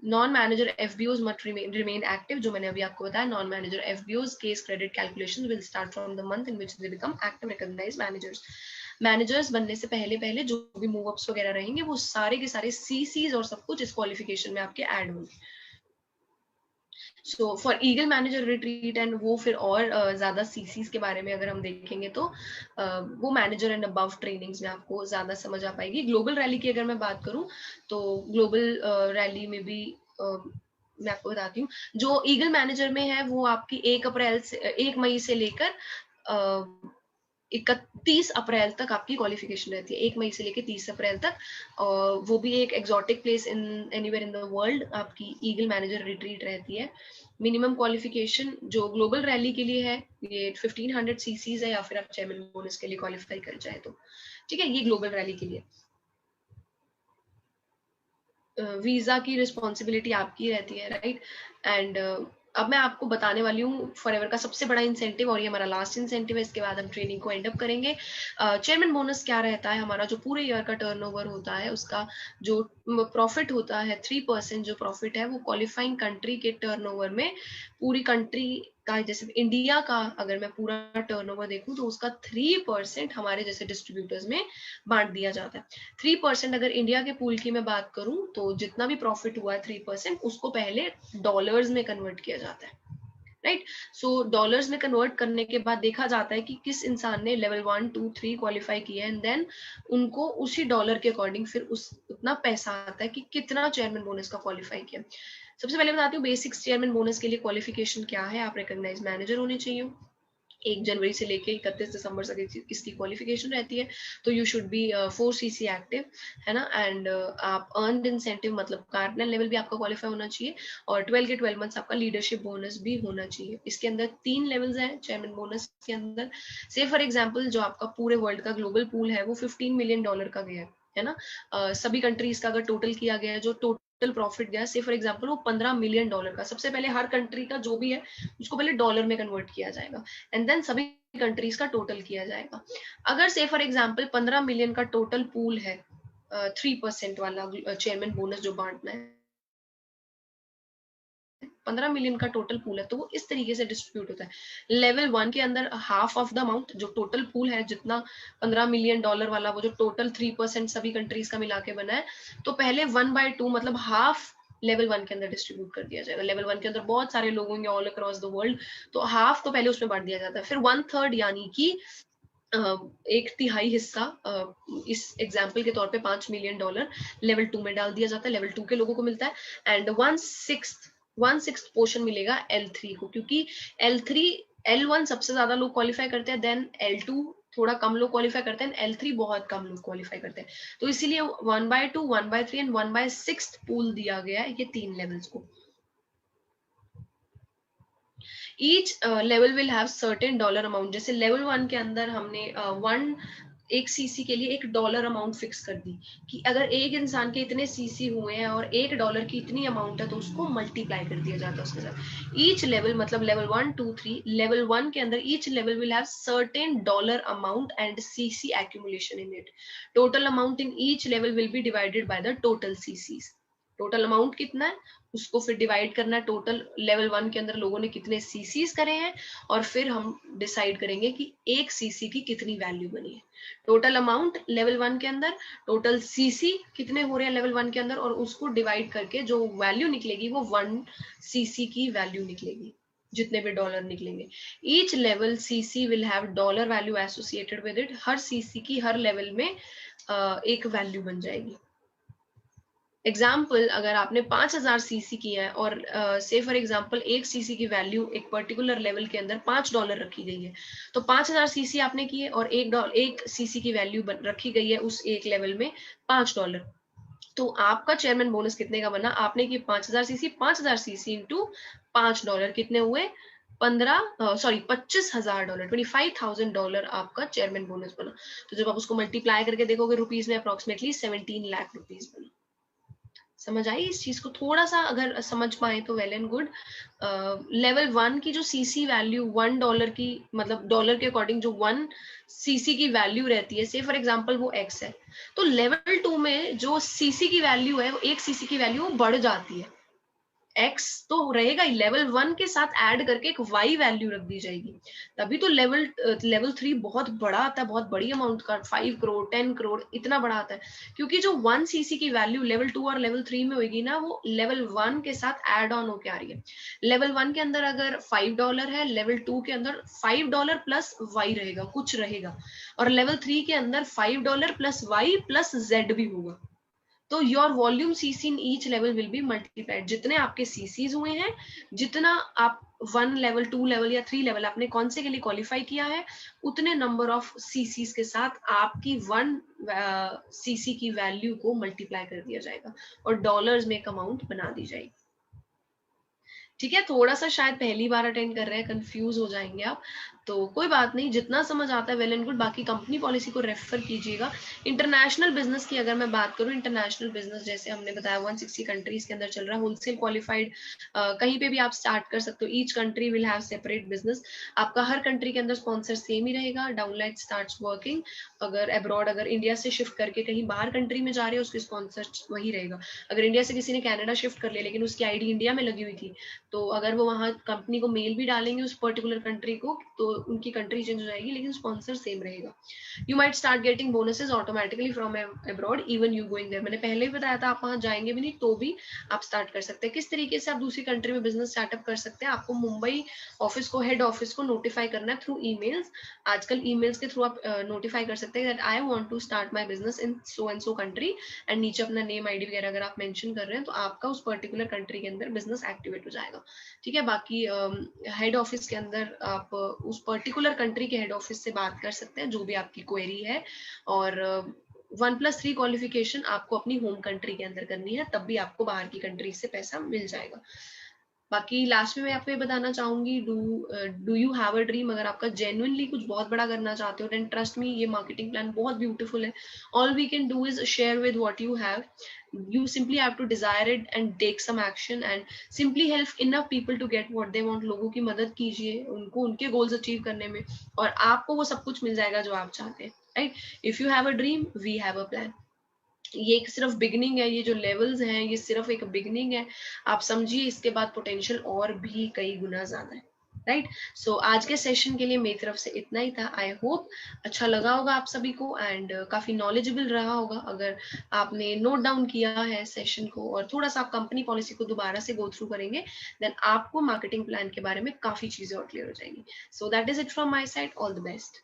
non manager FBOs must remain active, जो मैंने अभी आपको बताया। Non manager FBOs case credit calculation will start from the month in which they become active recognized managers. Managers बनने से पहले पहले जो भी मूव अप्स वगैरह रहेंगे वो सारे के सारे सीसीज और सब कुछ इस क्वालिफिकेशन में आपके ऐड होंगे। So for eagle manager retreat and वो फिर और ज्यादा सीसीज के बारे में अगर हम देखेंगे तो वो मैनेजर एंड अबव ट्रेनिंग्स में आपको ज्यादा समझ आ पाएगी। ग्लोबल रैली की अगर मैं बात करूं तो ग्लोबल रैली में भी मैं आपको बताती हूँ, जो ईगल मैनेजर में है वो आपकी 1 मई से लेकर 31 अप्रैल तक आपकी क्वालिफिकेशन रहती है, 1 मई से लेकर 30 अप्रैल तक। वो भी एक exotic place in anywhere in the world आपकी ईगल मैनेजर रिट्रीट रहती है। मिनिमम क्वालिफिकेशन जो ग्लोबल रैली के लिए है ये 1500 सीसीज है, या फिर आप चेयरमैन बोनस के लिए क्वालिफाई कर जाए तो ठीक है। ये ग्लोबल रैली के लिए वीजा की रिस्पॉन्सिबिलिटी आपकी रहती है, राइट। एंड अब मैं आपको बताने वाली हूँ फॉरएवर का सबसे बड़ा इंसेंटिव, और ये हमारा लास्ट इंसेंटिव है, इसके बाद हम ट्रेनिंग को एंड अप करेंगे। चेयरमैन बोनस क्या रहता है, हमारा जो पूरे ईयर का टर्नओवर होता है उसका जो प्रॉफिट होता है 3% जो प्रॉफिट है वो क्वालिफाइंग कंट्री के टर्नओवर में, पूरी कंट्री का, जैसे इंडिया का अगर मैं पूरा टर्नओवर देखूं तो उसका 3% हमारे जैसे डिस्ट्रीब्यूटर्स में बांट दिया जाता है। 3% अगर इंडिया के पूल की मैं बात करूं तो जितना भी प्रॉफिट हुआ है 3% उसको पहले डॉलर्स में कन्वर्ट किया जाता है, राइट। सो डॉलर्स में कन्वर्ट करने के बाद देखा जाता है कि किस इंसान ने लेवल 1 2 3 क्वालिफाई किया है, एंड देन उनको उसी डॉलर के अकॉर्डिंग फिर उतना पैसा आता है कि कितना चेयरमैन बोनस का क्वालिफाई किया। सबसे पहले बताती हूँ बेसिक्स चेयरमैन बोनस के लिए क्वालिफिकेशन क्या है। आप रिकॉग्नाइज मैनेजर होने चाहिए, 1 जनवरी से लेके 31 दिसंबर तक इसकी क्वालिफिकेशन रहती है, तो you should be 4 CC active, है ना। एंड आप अर्नड इंसेंटिव मतलब कार्डिनल लेवल भी आपका क्वालिफाई होना चाहिए, और 12 के 12 मंथ्स आपका लीडरशिप बोनस भी होना चाहिए। इसके अंदर 3 लेवल्स हैं चेयरमैन बोनस के अंदर। से फॉर एग्जांपल जो आपका पूरे वर्ल्ड का ग्लोबल पूल है वो $15 मिलियन का गया है ना। सभी कंट्रीज का अगर टोटल किया गया है, जो टोटल प्रॉफिट गया से फॉर एग्जांपल वो $15 मिलियन का, सबसे पहले हर कंट्री का जो भी है उसको पहले डॉलर में कन्वर्ट किया जाएगा, एंड देन सभी कंट्रीज का टोटल किया जाएगा। अगर से फॉर एग्जांपल 15 मिलियन का टोटल पूल है, 3% वाला चेयरमैन बोनस जो बांटना है, 15 मिलियन का टोटल पूल है, तो वो इस तरीके से डिस्ट्रीब्यूट होता है। लेवल 1 के अंदर हाफ ऑफ द अमाउंट जो टोटल पूल है, जितना $15 मिलियन वाला वो जो टोटल 3% सभी कंट्रीज का मिला के बना है, तो पहले 1/2 मतलब हाफ लेवल 1 के अंदर डिस्ट्रीब्यूट कर दिया जाएगा। लेवल 1 के अंदर बहुत सारे लोग होंगे ऑल अक्रॉस द वर्ल्ड, तो हाफ तो पहले उसमें बांट दिया जाता है। फिर 1/3 यानी कि 1/3 हिस्सा इस एग्जाम्पल के तौर पे $5 मिलियन लेवल 2 में डाल दिया जाता है, लेवल 2 के लोगों को मिलता है। एंड 1/6 पोर्शन मिलेगा L3 को, क्योंकि L3 L1 सबसे ज्यादा लोग क्वालिफाई करते हैं, देन L2 थोड़ा कम लोग क्वालिफाई करते हैं, L3 बहुत कम लोग क्वालिफाई करते हैं, तो इसीलिए 1/2 1/3 एंड 1/6 पूल दिया गया है ये 3 लेवल्स को। Each level will have certain dollar amount. जैसे लेवल 1 के अंदर हमने एक सीसी के लिए $1 अमाउंट फिक्स कर दी कि अगर एक इंसान के इतने सीसी हुए हैं और $1 की इतनी अमाउंट है तो उसको मल्टीप्लाई कर दिया जाता है उसके साथ। ईच लेवल मतलब लेवल 1 2 3, लेवल 1 के अंदर each level will have certain dollar amount and CC accumulation in it. Total amount in each level will be divided by the total chassis. Total amount कितना है उसको फिर डिवाइड करना है total level 1 के अंदर लोगों ने कितने सीसीज करे हैं, और फिर हम डिसाइड करेंगे कि एक सीसी की कितनी वैल्यू बनी है। टोटल अमाउंट लेवल 1 के अंदर, टोटल सीसी कितने हो रहे हैं लेवल 1 के अंदर, और उसको डिवाइड करके जो वैल्यू निकलेगी वो 1 सीसी की वैल्यू निकलेगी, जितने भी डॉलर निकलेंगे। Each level CC will have dollar value associated with it. Her CC की हर लेवल में एक वैल्यू बन जाएगी। एग्जाम्पल अगर आपने 5000 सीसी किया है और से फॉर एग्जाम्पल एक सीसी की वैल्यू एक पर्टिकुलर लेवल के अंदर $5 रखी गई है, तो 5000 सीसी आपने किए और एक सीसी की वैल्यू रखी गई है उस एक लेवल में $5, तो आपका चेयरमैन बोनस कितने का बना, आपने की 5000 सीसी इंटू $5 कितने हुए, $25,000, $25,000 आपका चेयरमैन बोनस बना। तो जब आप उसको मल्टीप्लाई करके देखोगे रुपीज में, अप्रोक्सीमेटली 17 लाख रुपीज बना। समझ आई इस चीज को? थोड़ा सा अगर समझ पाए तो वेल एंड गुड। लेवल 1 की जो सीसी वैल्यू $1 की, मतलब डॉलर के अकॉर्डिंग जो 1 सीसी की वैल्यू रहती है, से फॉर एग्जांपल वो x है, तो लेवल 2 में जो सीसी की वैल्यू है, वो 1 सीसी की वैल्यू वो बढ़ जाती है। x तो रहेगा ही, लेवल 1 के साथ ऐड करके एक y वैल्यू रख दी जाएगी, तभी तो लेवल 3 बहुत बड़ा आता है, बहुत बड़ी अमाउंट का, 5 करोड़ 10 करोड़ इतना बड़ा आता है, क्योंकि जो 1 सीसी की वैल्यू लेवल 2 और लेवल 3 में होगी ना, वो लेवल 1 के साथ ऐड ऑन होके आ रही है। लेवल 1 के अंदर अगर $5 है, लेवल 2 के अंदर $5 प्लस y रहेगा, कुछ रहेगा, और लेवल 3 के अंदर $5 प्लस y प्लस z भी होगा। तो your volume CC in each level will be multiplied, जितने आपके सीसीज हुए हैं, जितना आप 1 लेवल 2 लेवल या 3 लेवल आपने कौन से के लिए क्वालिफाई किया है, उतने नंबर ऑफ सीसीज के साथ आपकी 1 सीसी की वैल्यू को मल्टीप्लाई कर दिया जाएगा और डॉलर्स में एक अमाउंट बना दी जाएगी। ठीक है, थोड़ा सा शायद पहली बार अटेंड कर रहे हैं, कंफ्यूज हो जाएंगे आप, तो कोई बात नहीं, जितना समझ आता है वेल एंड गुड। बाकी कंपनी पॉलिसी को रेफर कीजिएगा। इंटरनेशनल बिजनेस की अगर मैं बात करूं, इंटरनेशनल बिजनेस जैसे हमने बताया 160 कंट्रीज के अंदर चल रहा है, होलसेल क्वालिफाइड, कहीं पे भी आप स्टार्ट कर सकते हो। Each country will have separate business, आपका हर कंट्री के अंदर स्पॉन्सर सेम ही रहेगा। डाउनलाइट स्टार्ट्स वर्किंग, अगर अब्रॉड, अगर इंडिया से शिफ्ट करके कहीं बाहर कंट्री में जा रहे हो, उसके स्पॉन्सर वही रहेगा। अगर इंडिया से किसी ने कनाडा शिफ्ट कर लिया लेकिन उसकी आईडी इंडिया में लगी हुई थी, तो अगर वो वहाँ कंपनी को मेल भी डालेंगे उस पर्टिकुलर कंट्री को, तो उनकी कंट्री चेंज हो जाएगी लेकिन स्पॉन्सर सेम रहेगा। You might start getting bonuses automatically from abroad even you going there. मैंने पहले भी बताया था, आप वहाँ जाएंगे भी नहीं तो भी आप स्टार्ट कर सकते हैं। किस तरीके से आप दूसरी कंट्री में बिजनेस स्टार्टअप कर सकते हैं, आपको मुंबई ऑफिस को, हेड ऑफिस को नोटिफाई करना है थ्रू ईमेल्स। आजकल ईमेल्स के थ्रू आप नोटिफाई कर सकते हैं that I want to start my business in so and so country, and नीचे अपना नेम आईडी वगैरह अगर आप मेंशन कर रहे हैं, तो आपका उस पर्टिकुलर कंट्री के अंदर बिजनेस एक्टिवेट हो जाएगा। ठीक है, बाकी हेड ऑफिस के अंदर आप उस पर्टिकुलर कंट्री के हेड ऑफिस से बात कर सकते हैं जो भी आपकी क्वेरी है, और 1+3 क्वालिफिकेशन आपको अपनी होम कंट्री के अंदर करनी है, तब भी आपको बाहर की कंट्री से पैसा मिल जाएगा। बाकी लास्ट में मैं आपको ये बताना चाहूंगी, do you have a dream? अगर आपका जेन्युइनली कुछ बहुत बड़ा करना चाहते हो, देन ट्रस्ट मी, ये मार्केटिंग प्लान बहुत ब्यूटीफुल है। All we can do is share with what you have, you simply have to desire it and take some action and simply help enough people to get what they want। लोगों की मदद कीजिए उनको उनके goals achieve करने में, और आपको वो सब कुछ मिल जाएगा जो आप चाहते हैं, right? If you have a dream, we have a plan. ये एक सिर्फ बिगनिंग है, ये जो लेवल्स हैं ये सिर्फ एक बिगनिंग है, आप समझिए इसके बाद पोटेंशियल और भी कई गुना ज्यादा है, राइट? सो आज के सेशन के लिए मेरी तरफ से इतना ही था। आई होप अच्छा लगा होगा आप सभी को, एंड काफी नॉलेजेबल रहा होगा। अगर आपने नोट डाउन किया है सेशन को और थोड़ा सा आप कंपनी पॉलिसी को दोबारा से गो थ्रू करेंगे, देन आपको मार्केटिंग प्लान के बारे में काफी चीजें और क्लियर हो जाएंगी। So that is it from my side, all the best.